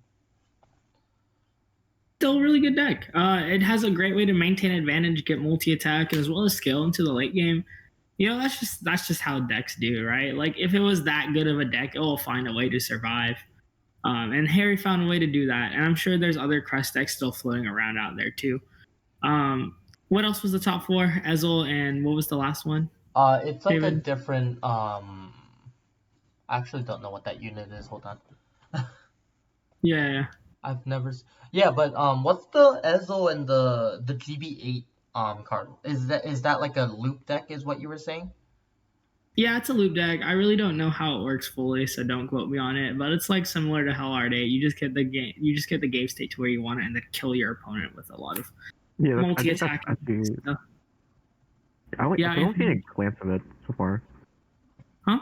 still a really good deck. It has a great way to maintain advantage, get multi-attack, as well as skill into the late game. You know, that's just how decks do, right? Like if it was that good of a deck, it will find a way to survive. And Harry found a way to do that. And I'm sure there's other Crest decks still floating around out there too. What else was the top 4? Ezel, and what was the last one? It's like David? a different I actually don't know what that unit is. Hold on. Yeah. I've never Yeah, but what's the Ezel and the GB8 card? Is that like a loop deck is what you were saying? Yeah, it's a loop deck. I really don't know how it works fully, so don't quote me on it. But it's like similar to Hell Art 8. You just get the game state to where you want it, and then kill your opponent with a lot of multi-attack. I don't see a glance of it so far. Huh?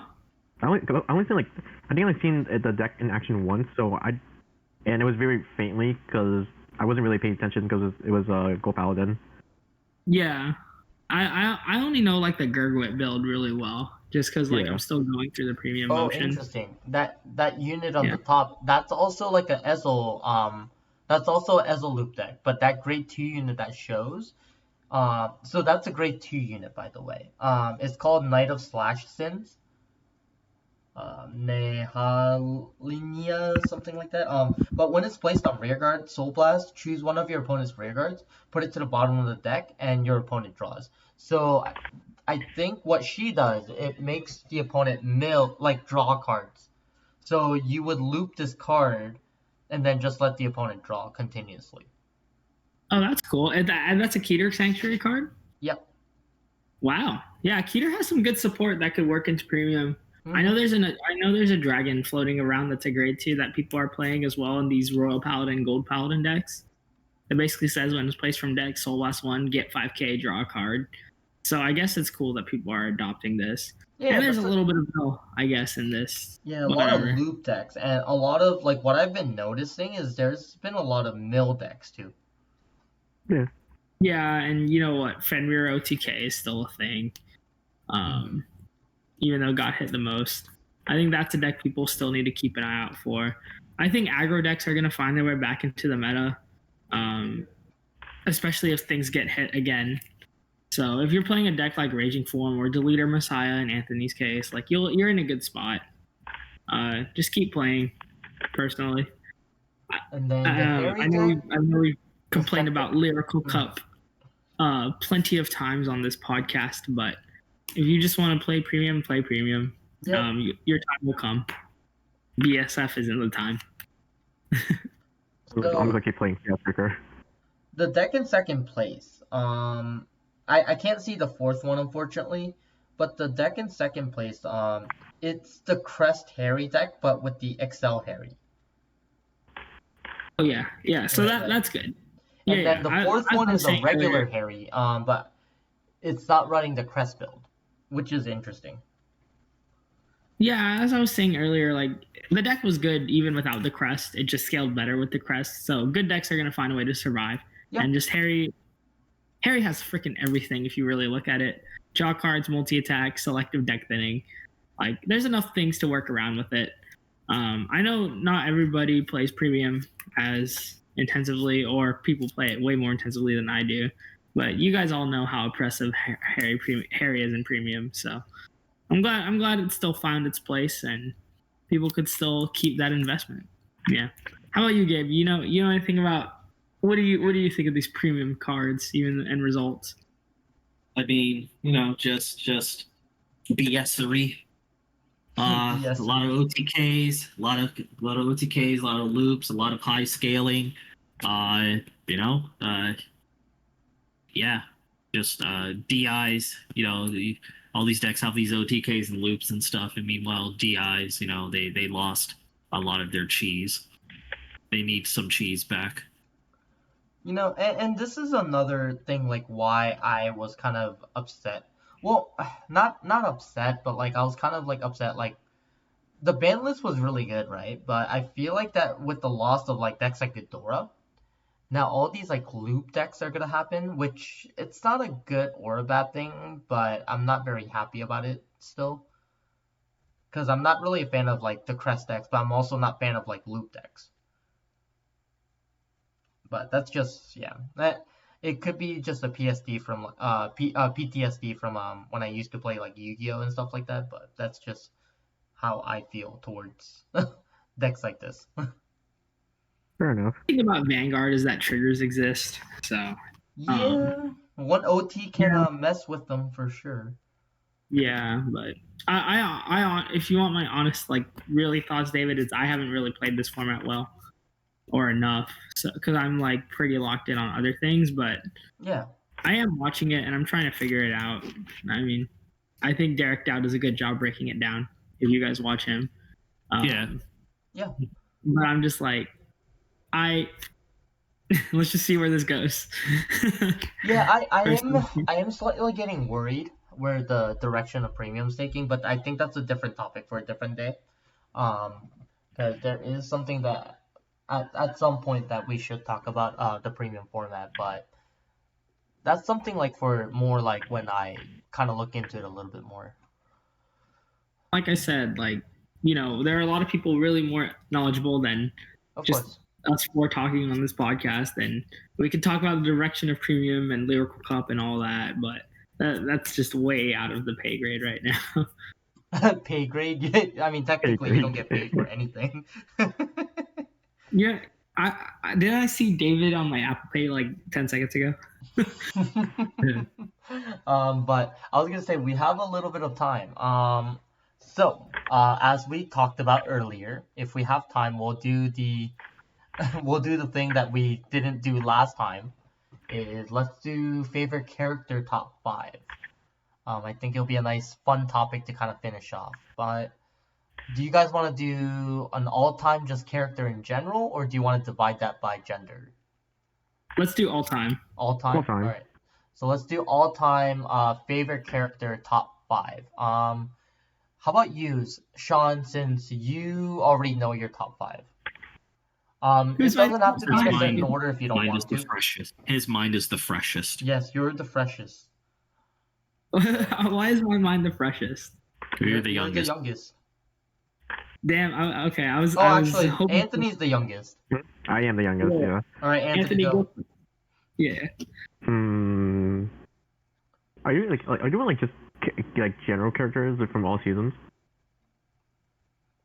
I only seen I think I've seen the deck in action once, and it was very faintly because I wasn't really paying attention because it was Gold Paladin. Yeah, I only know like the Gurgwit build really well, just because I'm still going through the premium motion. Interesting. That unit on the top, that's also like a Ezel that's also an Ezel loop deck, but that grade 2 unit that shows, so that's a grade 2 unit, by the way. It's called Knight of Slash Sins. Nehalinia, something like that. But when it's placed on rearguard, Soul Blast, choose one of your opponent's rearguards, put it to the bottom of the deck, and your opponent draws. So I think what she does, it makes the opponent draw cards. So you would loop this card, and then just let the opponent draw continuously. Oh, that's cool. And that's a Keter Sanctuary card? Yep. Wow. Yeah, Keter has some good support that could work into premium. Mm-hmm. I know there's a dragon floating around that's a grade 2 that people are playing as well in these Royal Paladin, Gold Paladin decks. It basically says when it's placed from deck, Soul Blast 1, get 5k, draw a card. So I guess it's cool that people are adopting this. Yeah, and there's a little bit of mill, I guess, in this. Yeah, a lot of loop decks, and a lot of what I've been noticing is there's been a lot of mill decks too. Yeah. Yeah, and you know what? Fenrir OTK is still a thing. Even though it got hit the most. I think that's a deck people still need to keep an eye out for. I think aggro decks are going to find their way back into the meta, especially if things get hit again. So if you're playing a deck like Raging Form or Deleter Messiah in Anthony's case, you're in a good spot. Just keep playing, personally. And then I know we complained about Lyrical Cup plenty of times on this podcast, but if you just want to play premium, play premium. Yep. Your time will come. BSF isn't the time. I'm gonna keep playing Chaos. The deck in second place. I can't see the fourth one, unfortunately, but the deck in second place, it's the Crest Harry deck, but with the XL Harry. Oh yeah. So that's good. And then the fourth one is a regular Harry, but it's not running the Crest build, which is interesting. Yeah, as I was saying earlier, the deck was good even without the Crest. It just scaled better with the Crest. So good decks are going to find a way to survive. Yep. And just Harry has freaking everything if you really look at it. Draw cards, multi-attack, selective deck thinning. There's enough things to work around with it. I know not everybody plays premium as intensively, or people play it way more intensively than I do. But you guys all know how oppressive Harry is in premium. So I'm glad it still found its place and people could still keep that investment. Yeah. How about you, Gabe? You know anything about what do you think of these premium cards, even the end results? I mean, just BS3. A Yes. lot of OTKs, a lot of loops, a lot of high scaling. Yeah, just DIs. All these decks have these OTKs and loops and stuff, and meanwhile DIs, they lost a lot of their cheese. They need some cheese back. And this is another thing, like, why I was kind of upset. Well, not upset, but like I was kind of like upset. Like, the ban list was really good, right? But I feel like that with the loss of like decks like Ghidorah, now all these like loop decks are gonna happen, which it's not a good or a bad thing, but I'm not very happy about it still. Because I'm not really a fan of like the crest decks, but I'm also not a fan of like loop decks. But that's just, yeah. That it could be just a PSD from PTSD from when I used to play like Yu-Gi-Oh and stuff like that. But that's just how I feel towards decks like this. Fair enough. The thing about Vanguard is that triggers exist. So Yeah, one OT can Yeah. mess with them for sure. yeah, but if you want my honest, like, really thoughts, David, is I haven't really played this format well or enough, so because I'm like pretty locked in on other things, but Yeah, I am watching it and I'm trying to figure it out. I mean, I think Derek Dow does a good job breaking it down. If you guys watch him, Yeah. yeah. But I'm just like, let's just see where this goes. Yeah, I am Personally. I am slightly getting worried where the direction of premium's taking, but I think that's a different topic for a different day. Because there is something that at some point that we should talk about the premium format, but that's something like for more like when I kind of look into it a little bit more. Like I said, like, there are a lot of people really more knowledgeable than Of just course. us four talking on this podcast, and we could talk about the direction of premium and lyrical cup and all that, but that's just way out of the pay grade right now. Pay grade. I mean, technically, you don't get paid for anything. Yeah, did I see David on my Apple Pay like 10 seconds ago? But I was gonna say we have a little bit of time. So as we talked about earlier, if we have time, we'll do the we'll do the thing that we didn't do last time. Is let's do favorite character top 5. I think it'll be a nice, fun topic to kind of finish off. But do you guys want to do an all-time just character in general, or do you want to divide that by gender? Let's do all time. All-time? All-time. All right. So let's do all-time favorite character top 5. How about you, Sean, since you already know your top 5? It Who's my doesn't have to be top in a five? certain order if you don't Mind want is the to. freshest. His mind is the freshest. Yes, you're the freshest. Why is my mind the freshest? You're the You're youngest. the youngest. Damn. Okay. I was. Oh, I was actually, hoping Anthony's the youngest. I am the youngest, yeah. All right, Anthony, Anthony. go. Yeah. Are you are you doing like just like general characters from all seasons?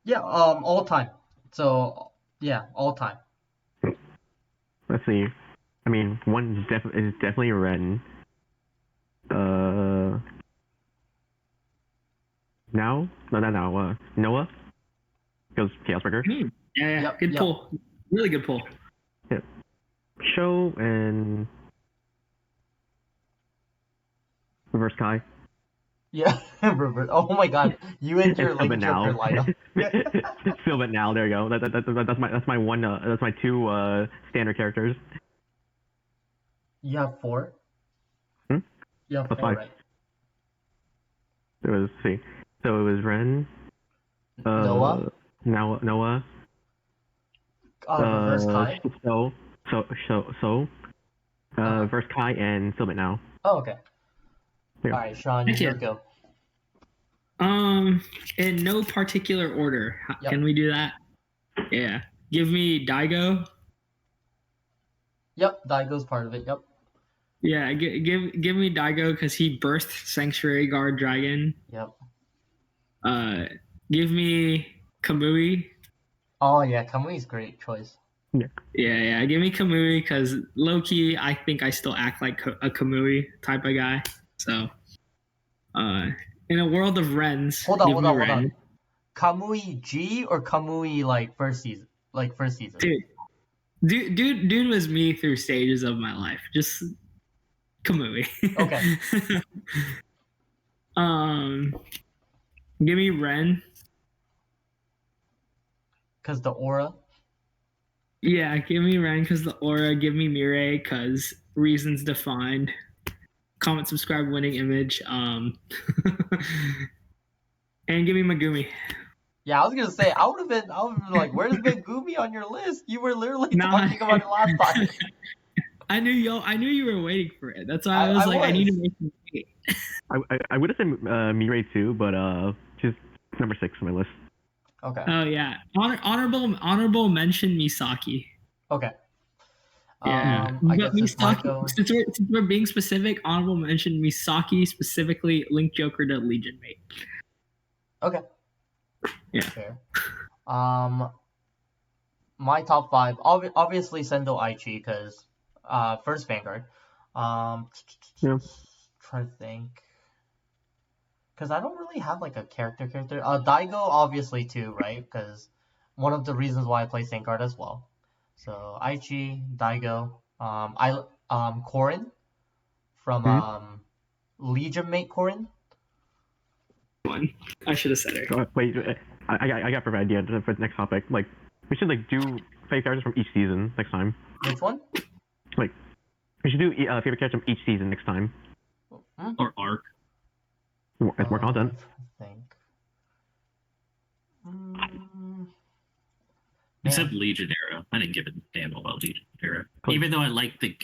Yeah, all time. So, yeah, all time. Let's see. I mean, one is definitely Ren. Now? No, not now. Noah goes Chaosbreaker. Yeah. Yep, Good yep. pull. Really good pull. Show and Reverse Kai. Yeah, Robert. Oh my God, you and your Link Joker lineup. Sylvan now. There you go. That's my one. That's my 2 standard characters. You have 4? Hmm? You have That's 4, 5. right? It was So it was Ren. Noah? Noah. Reverse Kai? Reverse Kai and Sylvan now. Oh, okay. Yeah. Alright, Sean, Thank you you. go. In no particular order. Yep. Can we do that? Yeah. Give me Daigo. Yep, Daigo's part of it. Yep. Yeah, give me Daigo because he birthed Sanctuary Guard Dragon. Yep. Give me Kamui. Oh yeah, Kamui's great choice. Yeah. Give me Kamui because low key, I think I still act like a Kamui type of guy. So, in a world of Rens, Hold on, give hold me on, hold Ren. on. Kamui G or Kamui like first season? Like first season. Dude was me through stages of my life. Just Kamui. Okay. Give me Ren. Cause the aura. Yeah, give me Ren because the aura. Give me Mirai because reasons defined. Comment, subscribe, winning image. And give me Megumi. Yeah, I was gonna say I would have been like, where's Megumi on your list? You were literally Nah. talking about it last time. I knew you were waiting for it. That's why I was I need to make you wait. I would have said Mirai too, but she's number 6 on my list. Okay. Oh yeah, honorable mention Misaki. Okay. Yeah, I guess but it's my Misaki. go. Since we're being specific, honorable mention Misaki specifically. Link Joker to Legion mate. Okay. Yeah. Fair. My top 5, obviously Sendo Aichi because first Vanguard. Yeah. Try to think. Because I don't really have like a character. Daigo obviously too, right? Because one of the reasons why I play Vanguard as well. So Aichi, Daigo, Korin from Legion mate Korin. One. I should have said it. Wait, I got a idea for the next topic. Like, we should like do favorite characters from each season next time. Which one? Like, we should do favorite characters from each season next time. Or arc. It's more content. I think. Except Legion Era. I didn't give a damn about Legion Era. Even though I like the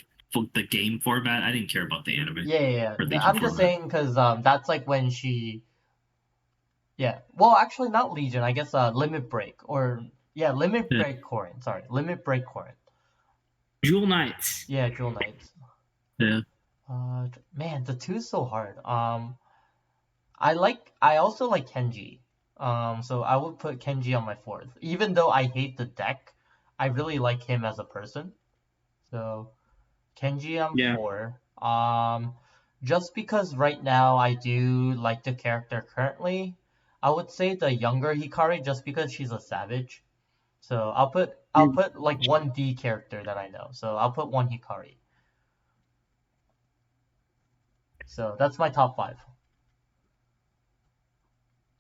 game format, I didn't care about the anime. Yeah. Or Legion I'm just format. saying because that's like when she. Yeah. Well, actually, not Legion. I guess Limit Break Limit Break Korin. Sorry, Limit Break Korin. Jewel Knights. Yeah, Jewel Knights. Yeah. Man, the two's so hard. I also like Kenji. So I would put Kenji on my 4th. Even though I hate the deck, I really like him as a person. So Kenji on 4. Just because right now I do like the character currently, I would say the younger Hikari just because she's a savage. So I'll put like one D character that I know. So I'll put one Hikari. So that's my top 5.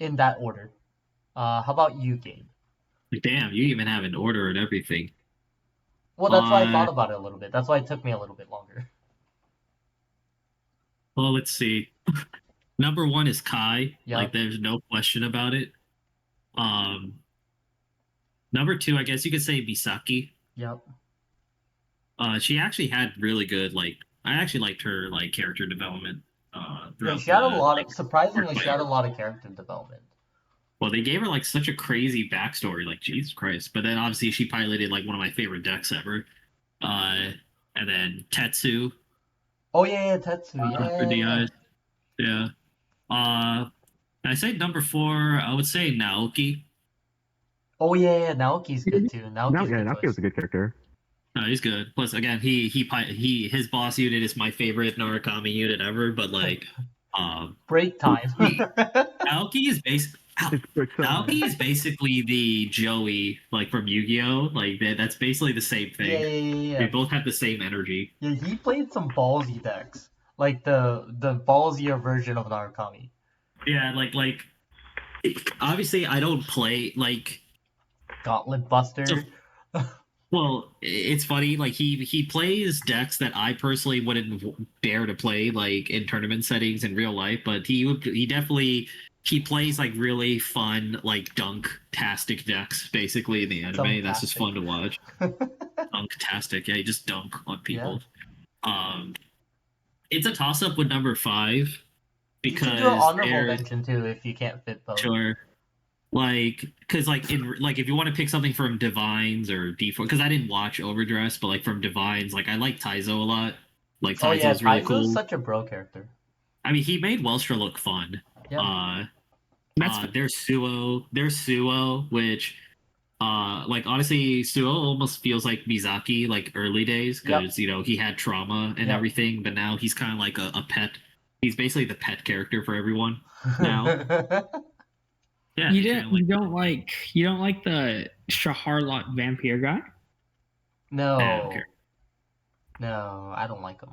In that order. How about you, Gabe? Damn, you even have an order and everything. Well, that's why I thought about it a little bit. That's why it took me a little bit longer. Well, let's see. Number 1 is Kai. Yep. Like, there's no question about it. Number 2, I guess you could say Misaki. Yep. She actually had really good, like, I actually liked her, like, character development. Yeah, she had a lot of, surprisingly, she had a lot of character development. Well, they gave her, like, such a crazy backstory, like, Jesus Christ. But then, obviously, she piloted, like, one of my favorite decks ever. And then Tetsu. Oh, yeah, Tetsu, yeah. For DIs. Yeah. I say number 4, I would say Naoki. Oh, yeah, Naoki's good, too. Naoki was a good character. No, he's good. Plus, again, his boss unit is my favorite Narukami unit ever. But like, break time. Naoki is basically the Joey like from Yu-Gi-Oh. Like that's basically the same thing. Yeah. They both have the same energy. Yeah, he played some ballsy decks, like the ballsier version of Narukami. Yeah, like obviously I don't play like Gauntlet Buster. Well, it's funny. Like he plays decks that I personally wouldn't dare to play, like in tournament settings in real life. But he definitely plays like really fun, like dunk-tastic decks, basically in the anime. Dunk-tastic. That's just fun to watch. Dunk-tastic, yeah, you just dunk on people. Yeah. It's a toss-up with number 5 You can because do an honorable there's mention too if you can't fit both. sure. Like, because like if you want to pick something from Divines or D4, because I didn't watch Overdress, but like from Divines, like I like Taizo a lot. Like Oh yeah, Taizo's really Taizo's cool. such a bro character. I mean, he made Welstra look fun. Yeah. There's Suo, which like honestly, Suo almost feels like Mizaki, like early days, because you know he had trauma and Yep. everything, but now he's kind of like a pet. He's basically the pet character for everyone now. Yeah, You don't like the Shaharlot vampire guy? No. No, I don't like him.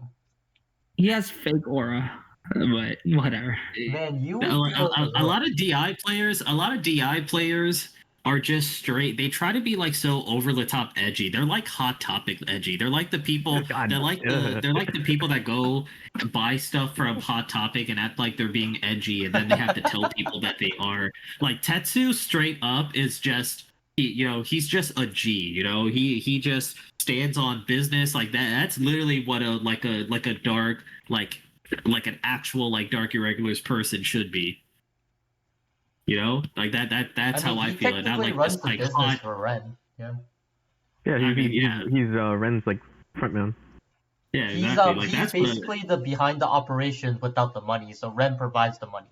He has fake aura, but whatever. Man, you a lot of DI players are just straight. They try to be like so over the top edgy. They're like Hot Topic edgy. They're like the people. They're like the people that go buy stuff from Hot Topic and act like they're being edgy, and then they have to tell people that they are. Like Tetsu, straight up, is just he's just a G. You know, he just stands on business like that. That's literally what a dark like an actual like dark irregulars person should be. You know, like that's how I feel. Not like runs this the like business hot. for Ren. Yeah. Yeah, Yeah. he's Ren's like frontman. Yeah, He's exactly. Like he's that's basically the behind the operations without the money, so Ren provides the money.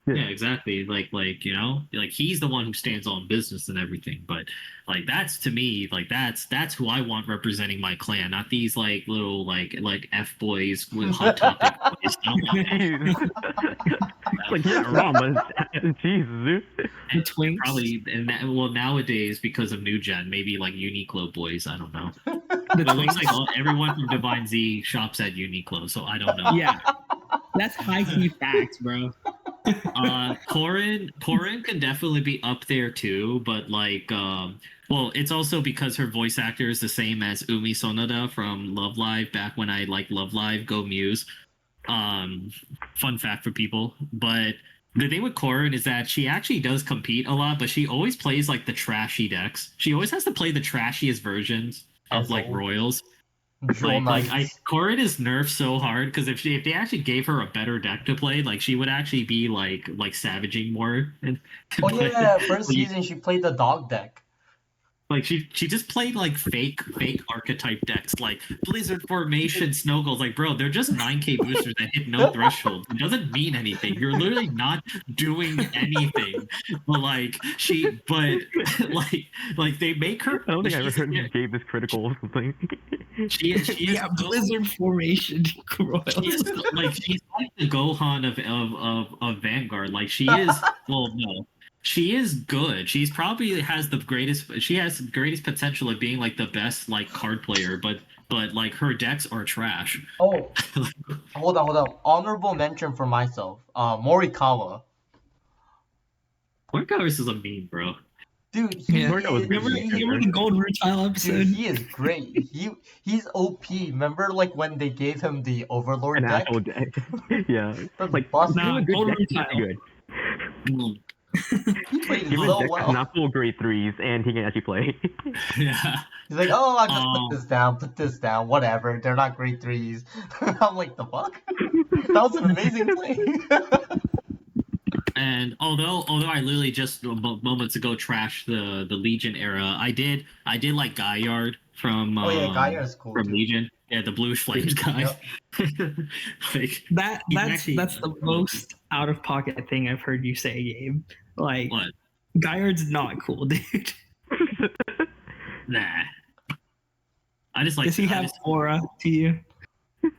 Yeah, exactly. Like you know, like he's the one who stands on business and everything. But like that's to me, like that's who I want representing my clan, not these like little like F boys with Hot Topic boys. I don't want that. Like yeah, wrong, but Jesus, dude. And Twinks. probably nowadays because of new gen, maybe like Uniqlo boys. I don't know. The But it looks Twinks. like everyone from Divine Z shops at Uniqlo, so I don't know. Yeah, that's high key facts, bro. Corin can definitely be up there too, but like well, it's also because her voice actor is the same as Umi Sonoda from Love Live back when I like Love Live Go Muse. Fun fact for people. But the thing with Corin is that she actually does compete a lot, but she always plays like the trashy decks. She always has to play the trashiest versions of like Royals. Corin is nerfed so hard because if they actually gave her a better deck to play, like she would actually be like savaging more. First season she played the dog deck. Like she just played like fake archetype decks like Blizzard Formation, Snow Goals. Like bro, they're just 9K boosters that hit no threshold. It doesn't mean anything. You're literally not doing anything. But like they make her. I don't think I ever heard Gabe is critical or something. She is Blizzard Formation. She's like the Gohan of Vanguard. Like she is. Well, no. She is good. She's probably has the greatest. She has the greatest potential of being like the best like card player, but like her decks are trash. Oh, hold on. Honorable mention for myself. Morikawa. Morikawa is a meme, bro. Dude, remember the Gold Rutile episode? Dude, he is great. He's OP. Remember like when they gave him the Overlord deck? Yeah. Like Gold Rutile. Good. He played so well. Not full grade 3s, and he can actually play. Yeah. He's like, oh, I just put this down, whatever. They're not grade 3s. I'm like, the fuck? That was an amazing play. And although I literally just moments ago trashed the Legion era, I did like Gaillard from Gaillard's cool from too. Legion. Yeah, the bluish flames guy. Yep. Like that's the most out of pocket thing I've heard you say, Gabe. Like what? Gaillard's not cool, dude. Nah. I just like. Does he have aura to you?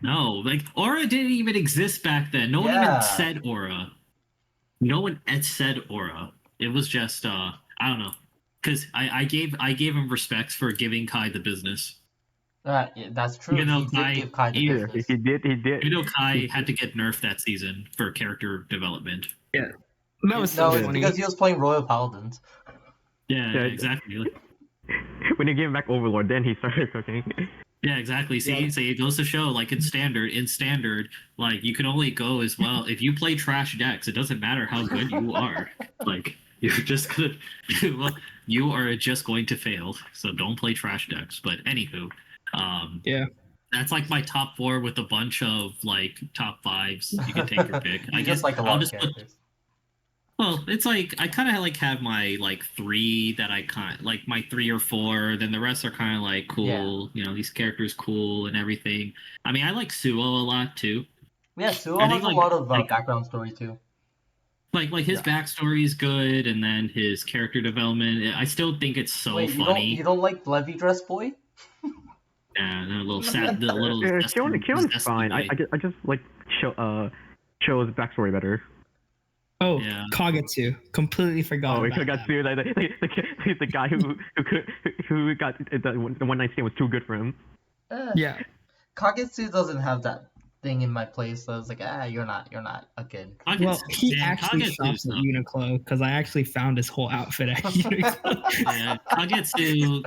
No, like aura didn't even exist back then. No one even said aura. No one had said aura. It was just I don't know, because I gave him respects for giving Kai the business. Yeah, that's true. Even though He did give Kai the business. He did. Even though Kai had to get nerfed that season for character development. Yeah, that was so funny. Because he was playing Royal Paladins. Yeah, exactly. When you gave him back Overlord, then he started cooking. Yeah, exactly. See, so it goes to show, like in standard, like you can only go as well if you play trash decks. It doesn't matter how good you are. Like you're just gonna, you are just going to fail. So don't play trash decks. But anywho, yeah. That's like my top 4 with a bunch of like top 5s. You can take your pick. You I just guess like a lot I'll of just put. characters. Well, it's like I kind of like have my like 3 that I kind like my 3 or 4. Then the rest are kind of like cool. You know, these characters cool and everything. I mean, I like Suo a lot too. Yeah, Suo I has think a lot of like background story too. like his Yeah. backstory is good, and then his character development. I still think it's so Wait, funny. you don't like Levy Dress Boy? Yeah, the little sad, the little Kion's fine. guy. I just like Cho's backstory better. Oh, Yeah. Kagetsu. Completely forgot Oh, we about could have got sued. The guy who got the one night stand was too good for him. Yeah. Kagetsu doesn't have that thing in my place, so I was like, you're not again. Well, he Man, actually Kagetsu's shops at not- Uniqlo because I actually found his whole outfit at Uniqlo. Yeah, Kagetsu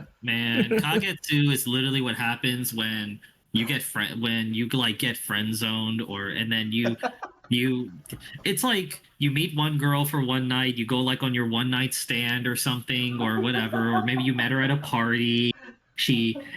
is literally what happens when you get get friend zoned, and then it's like you meet one girl for one night, you go like on your one night stand or something or whatever, or maybe you met her at a party.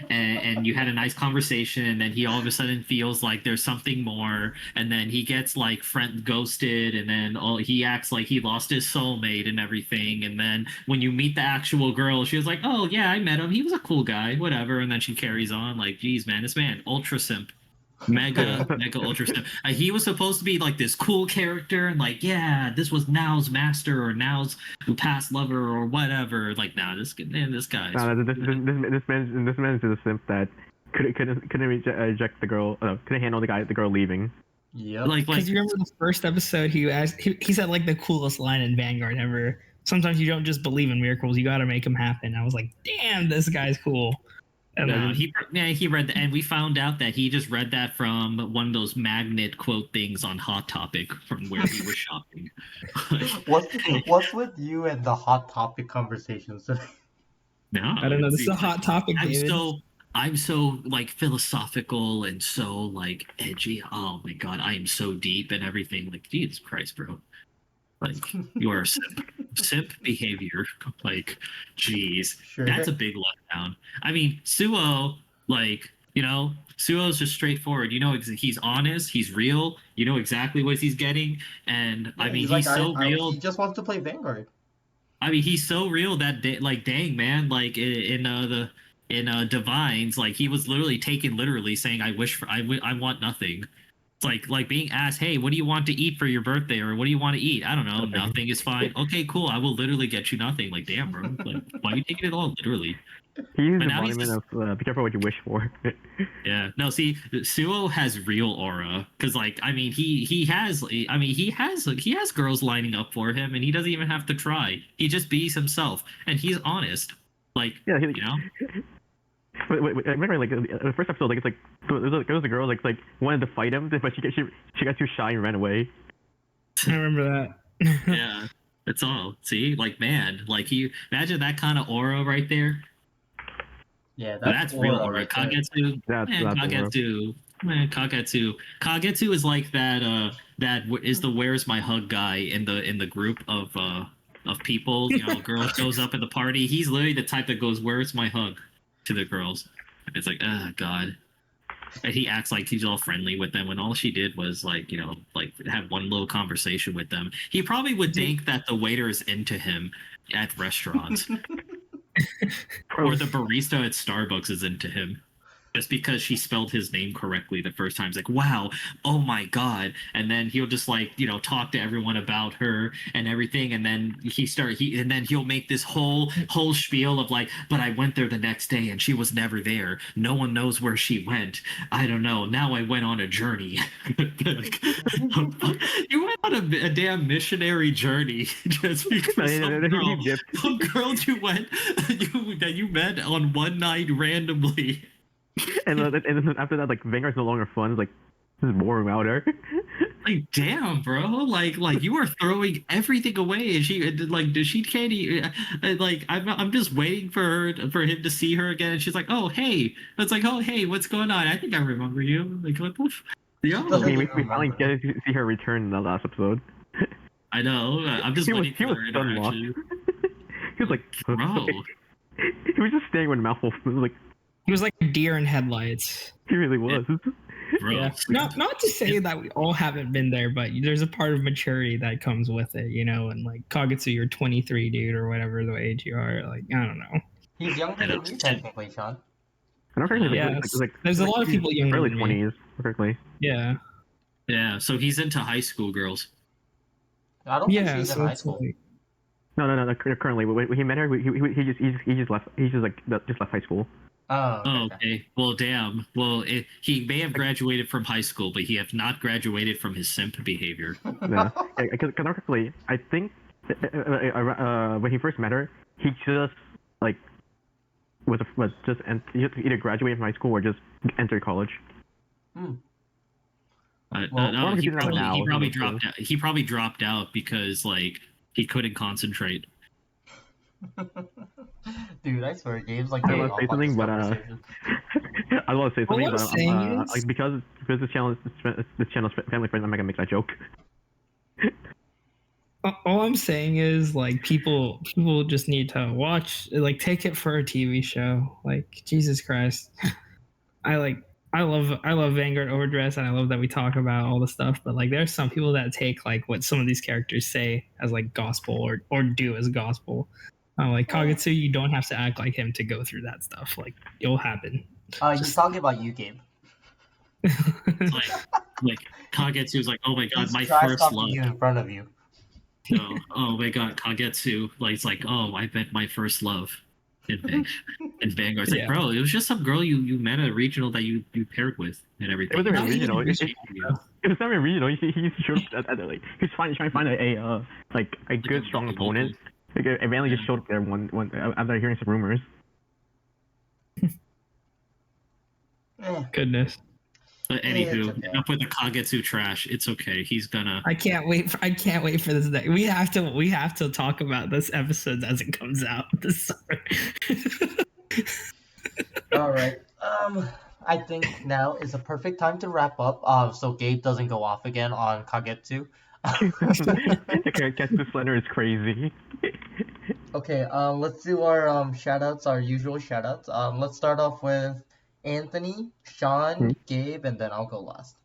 And you had a nice conversation, and then he all of a sudden feels like there's something more, and then he gets like friend ghosted, and then he acts like he lost his soulmate and everything, and then when you meet the actual girl, she was like, oh yeah, I met him, he was a cool guy, whatever, and then she carries on like, geez man, this man ultra simp. Mega ultra simp. He was supposed to be like this cool character, and like, yeah, this was Nao's master or Nao's past lover or whatever. Like, nah, this guy's This man's just a simp that couldn't reject the girl. Couldn't handle the girl leaving. Yep. Because you remember the first episode, he said like the coolest line in Vanguard ever. Sometimes you don't just believe in miracles; you got to make them happen. I was like, damn, this guy's cool. And no, he read that, and we found out that he just read that from one of those magnet quote things on Hot Topic from where we were shopping. What's with you and the Hot Topic conversations? No, I don't know. This is a hot topic, David. I'm so like philosophical and so like edgy. Oh my god, I am so deep and everything. Like, Jesus Christ, bro. Like, you are a simp behavior. Like, geez, Sure. That's a big letdown. I mean, Suo, like, Suo's just straightforward. He's honest. He's real. You know exactly what he's getting. And I mean, he's so real. He just wants to play Vanguard. I mean, he's so real that dang man, like in Divines, like he was literally taken literally, saying, I want nothing. It's like being asked, hey, what do you want to eat for your birthday, or what do you want to eat? I don't know, nothing is fine. Okay, cool, I will literally get you nothing. Like, damn, bro, like, why are you taking it all literally? He's the embodiment of be careful what you wish for. Yeah, no, see, Suo has real aura, because like, I mean, he has girls lining up for him, and he doesn't even have to try. He just bees himself, and he's honest. Like, yeah, I remember like the first episode, like it's like there was a girl like wanted to fight him, but she got too shy and ran away. I remember that. Yeah, that's all. See, like, man, like imagine that kind of aura right there. Yeah, that's real aura. Kagetsu, Kagetsu is like that is the "Where's My Hug" guy in the group of people. A girl shows up at the party. He's literally the type that goes, "Where's my hug?" to the girls. It's like, oh god. And he acts like he's all friendly with them when all she did was like have one little conversation with them. He probably would think that the waiter is into him at restaurants. Or the barista at Starbucks is into him. Just because she spelled his name correctly the first time. It's like, wow, oh my god. And then he'll just talk to everyone about her and everything, and then he'll make this whole spiel of like, but I went there the next day and she was never there. No one knows where she went. I don't know. Now I went on a journey. You went on a damn missionary journey just because some girl you met on one night randomly. And then after that, like, Vanguard's no longer fun. It's like, this is boring without her. Like, damn, bro. Like you are throwing everything away, and she can't. Like, I'm just waiting for him to see her again, and she's like, oh hey. It's like, oh hey, what's going on? I think I remember you. Like, what the? We finally get to see her return in the last episode. I know. I'm just waiting for her interaction. He was like, bro. He was just staring with a mouth open. Like. He was like a deer in headlights. He really was. Bro. Yeah. Not to say that we all haven't been there, but there's a part of maturity that comes with it, you know. And like Kagetsu, you're 23, dude, or whatever the age you are. Like I don't know. He's younger than you, technically, Sean. I don't correctly, Yeah, there's a lot of people younger early than me. 20s, correctly. Yeah. Yeah, so he's into high school girls. I don't think Yeah. she's in So high it's school. like, No. Currently, when he met her, he just left. He just left high school. Oh, Oh, okay. okay. Well, damn. Well, he may have graduated from high school, but he have not graduated from his simp behavior. Yeah, because correctly, I think when he first met her, he just like was just either graduated from high school or just entered college. Hmm. No, Or he he's not now, probably so dropped out. He probably dropped out because like he couldn't concentrate. Dude, I swear, Gabe's like I getting want off to say on this something, but conversation. I want to say Well, something, what but I'm saying is- like, because this channel's family friends, I'm not gonna make that joke. all I'm saying is like people just need to watch, like take it for a TV show. Like Jesus Christ, I love Vanguard Overdress, and I love that we talk about all the stuff. But like, there's some people that take like what some of these characters say as like gospel or do as gospel. Like Kagetsu, you don't have to act like him to go through that stuff. Like it'll happen. He's talking about you, Gabe. It's like Kagetsu was like, oh my god, He's my trash first talking love. you in front of you. No, oh my god, Kagetsu. Like it's like, oh, I met my first love in Vanguard. It's like, Yeah. bro, it was just some girl you met at a regional that you paired with and everything. It wasn't even regional. even It was not even regional. He showed up at like he's trying to find a good strong opponent. Like, it randomly just showed up there one after hearing some rumors. Goodness, But anywho, it's okay. enough with the Kagetsu trash. It's okay. He's gonna. I can't wait for this day. We have to talk about this episode as it comes out this summer. All right. I think now is a perfect time to wrap up. So Gabe doesn't go off again on Kagetsu. Catch the slender is crazy. Okay. Let's do our shout outs, our usual shout outs. Let's start off with Anthony, Sean, Gabe, and then I'll go last.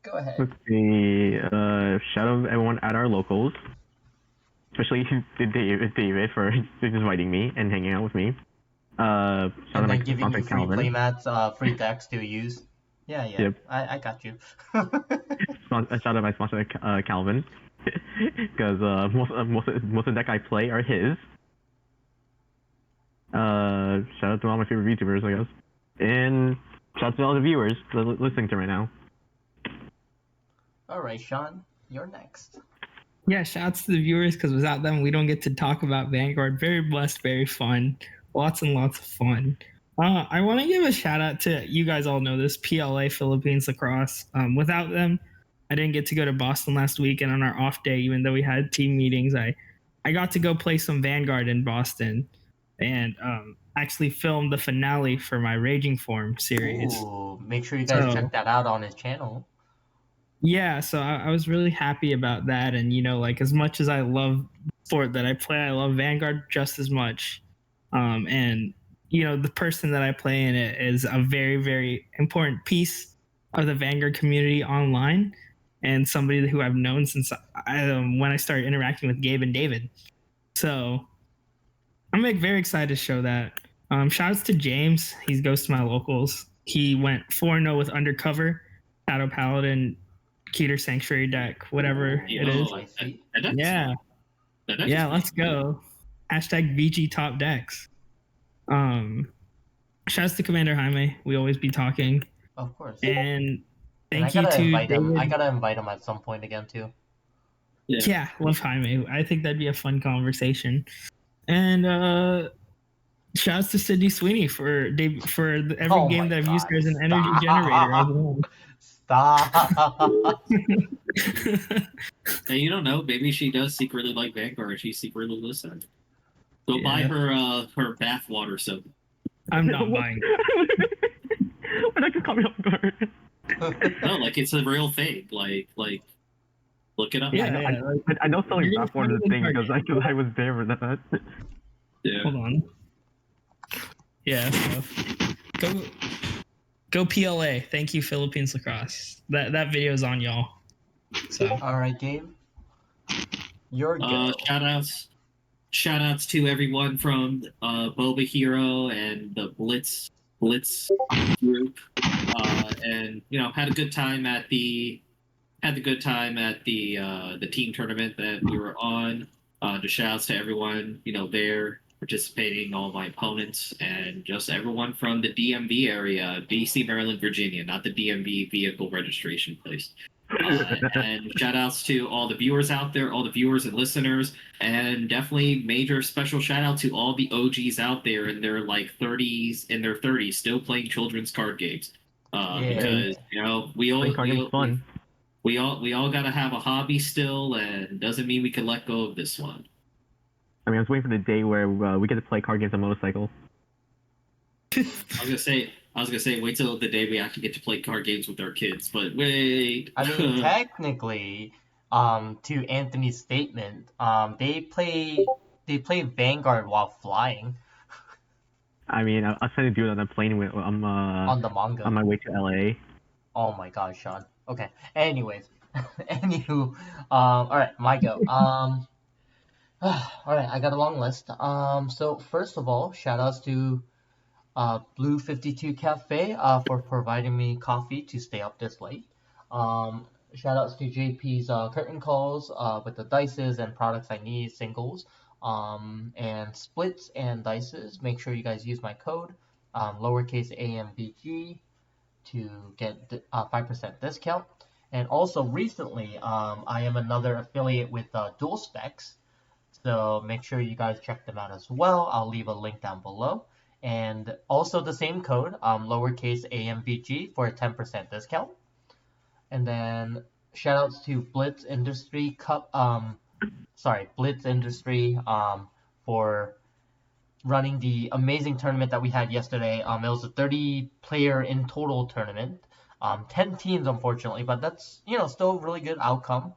Go ahead. Let's see. Shout out everyone at our locals, especially David for just inviting me and hanging out with me. Shout And out my then giving you sponsor, free Calvin. playmats, free decks to use. Yeah. Yep. I got you. Shout out my sponsor, Calvin, because most of the deck I play are his. Shout out to all my favorite YouTubers, I guess, and shout out to all the viewers listening to right now. All right, Sean, you're next. Yeah, shouts to the viewers, because without them, we don't get to talk about Vanguard. Very blessed, very fun. Lots and lots of fun. I want to give a shout out to, you guys all know this, PLA, Philippines Lacrosse. Without them, I didn't get to go to Boston last week, and on our off day, even though we had team meetings, I got to go play some Vanguard in Boston, and actually filmed the finale for my Raging Form series. Ooh, make sure you guys So- check that out on his channel. Yeah, so I was really happy about that. And, you know, like, as much as I love sport that I play, I love Vanguard just as much. And, you know, the person that I play in it is a very, very important piece of the Vanguard community online, and somebody who I've known since when I started interacting with Gabe and David. So I'm like very excited to show that. Shouts to James. He goes to my locals. He went 4-0 with Undercover, Shadow Paladin, Keter Sanctuary deck, whatever it is. I see. Yeah. Yeah, let's go. Hashtag VG top decks. Shouts to Commander Jaime. We always be talking. Of course. And And I thank you gotta to invite him. David. I gotta invite him at some point again too. Yeah, love Jaime. I think that'd be a fun conversation. And shouts to Sydney Sweeney for every Oh game my that I've used her as an God, energy generator. I've won. Stop. Hey, you don't know. Maybe she does secretly like Vanguard. She secretly listens. Go buy Yeah. her bath water soap. I'm not buying it. Why not just call me off guard? No, like it's a real thing. Like look it up. Yeah, I know selling You're bath water is a thing gonna because I was there for that. Yeah. Hold on. Yeah, so Go PLA. Thank you, Philippines Lacrosse. That video is on y'all. So All right, Gabe. Your go. Shout outs to everyone from Boba Hero and the Blitz group, and had a good time at the team tournament that we were on. Just shout outs to everyone there participating, all my opponents, and just everyone from the DMV area, DC, Maryland, Virginia, not the DMV vehicle registration place. And shout outs to all the viewers out there, all the viewers and listeners, and definitely major special shout out to all the OGs out there in their 30s still playing children's card games. Because we all gotta have a hobby still, and doesn't mean we can let go of this one. I mean, I was waiting for the day where we get to play card games on motorcycle. I was gonna say, wait till the day we actually get to play card games with our kids. But wait. I mean, technically, to Anthony's statement, they play Vanguard while flying. I mean, I was trying to do it on a plane on the manga. on my way to LA. Oh my gosh, Sean. Okay. Anyways, anywho, all right, my go. All right, I got a long list. So first of all, shout outs to Blue 52 Cafe for providing me coffee to stay up this late. Shout outs to JP's curtain calls with the dices and products I need, singles, and splits and dices. Make sure you guys use my code, lowercase amvg, to get 5% discount. And also recently, I am another affiliate with Duel Specs, so make sure you guys check them out as well. I'll leave a link down below. And also the same code, lowercase amvg, for a 10% discount. And then shoutouts to Blitz Industry for running the amazing tournament that we had yesterday. It was a 30-player in total tournament. 10 teams, unfortunately, but that's still a really good outcome.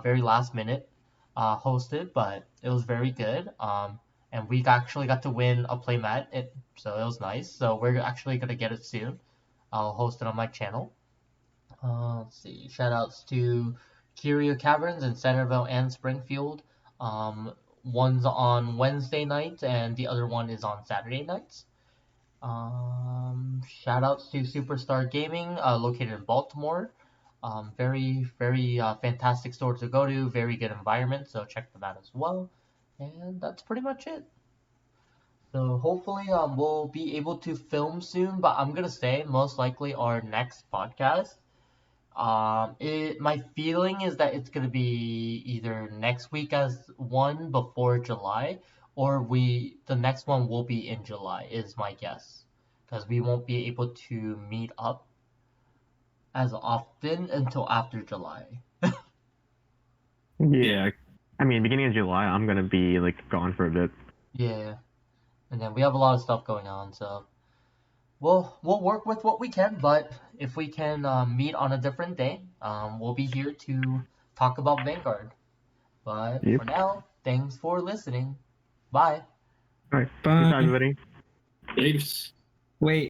Very last minute hosted, but it was very good. And we actually got to win a playmat, so it was nice. So we're actually gonna get it soon. I'll host it on my channel. Let's see. Shoutouts to Curio Caverns in Centerville and Springfield. One's on Wednesday nights and the other one is on Saturday nights. Shoutouts to Superstar Gaming, located in Baltimore. Very, very fantastic store to go to. Very good environment, so check them out as well. And that's pretty much it. So hopefully we'll be able to film soon, but I'm gonna say most likely our next podcast. My feeling is that it's gonna be either next week as one before July, or the next one will be in July is my guess, because we won't be able to meet up as often until after July. Yeah. I mean, beginning of July, I'm gonna be gone for a bit. Yeah, and then we have a lot of stuff going on, so we'll work with what we can. But if we can meet on a different day, we'll be here to talk about Vanguard. But for now, thanks for listening. Bye. All right. Bye. Goodbye, everybody. Thanks. Wait.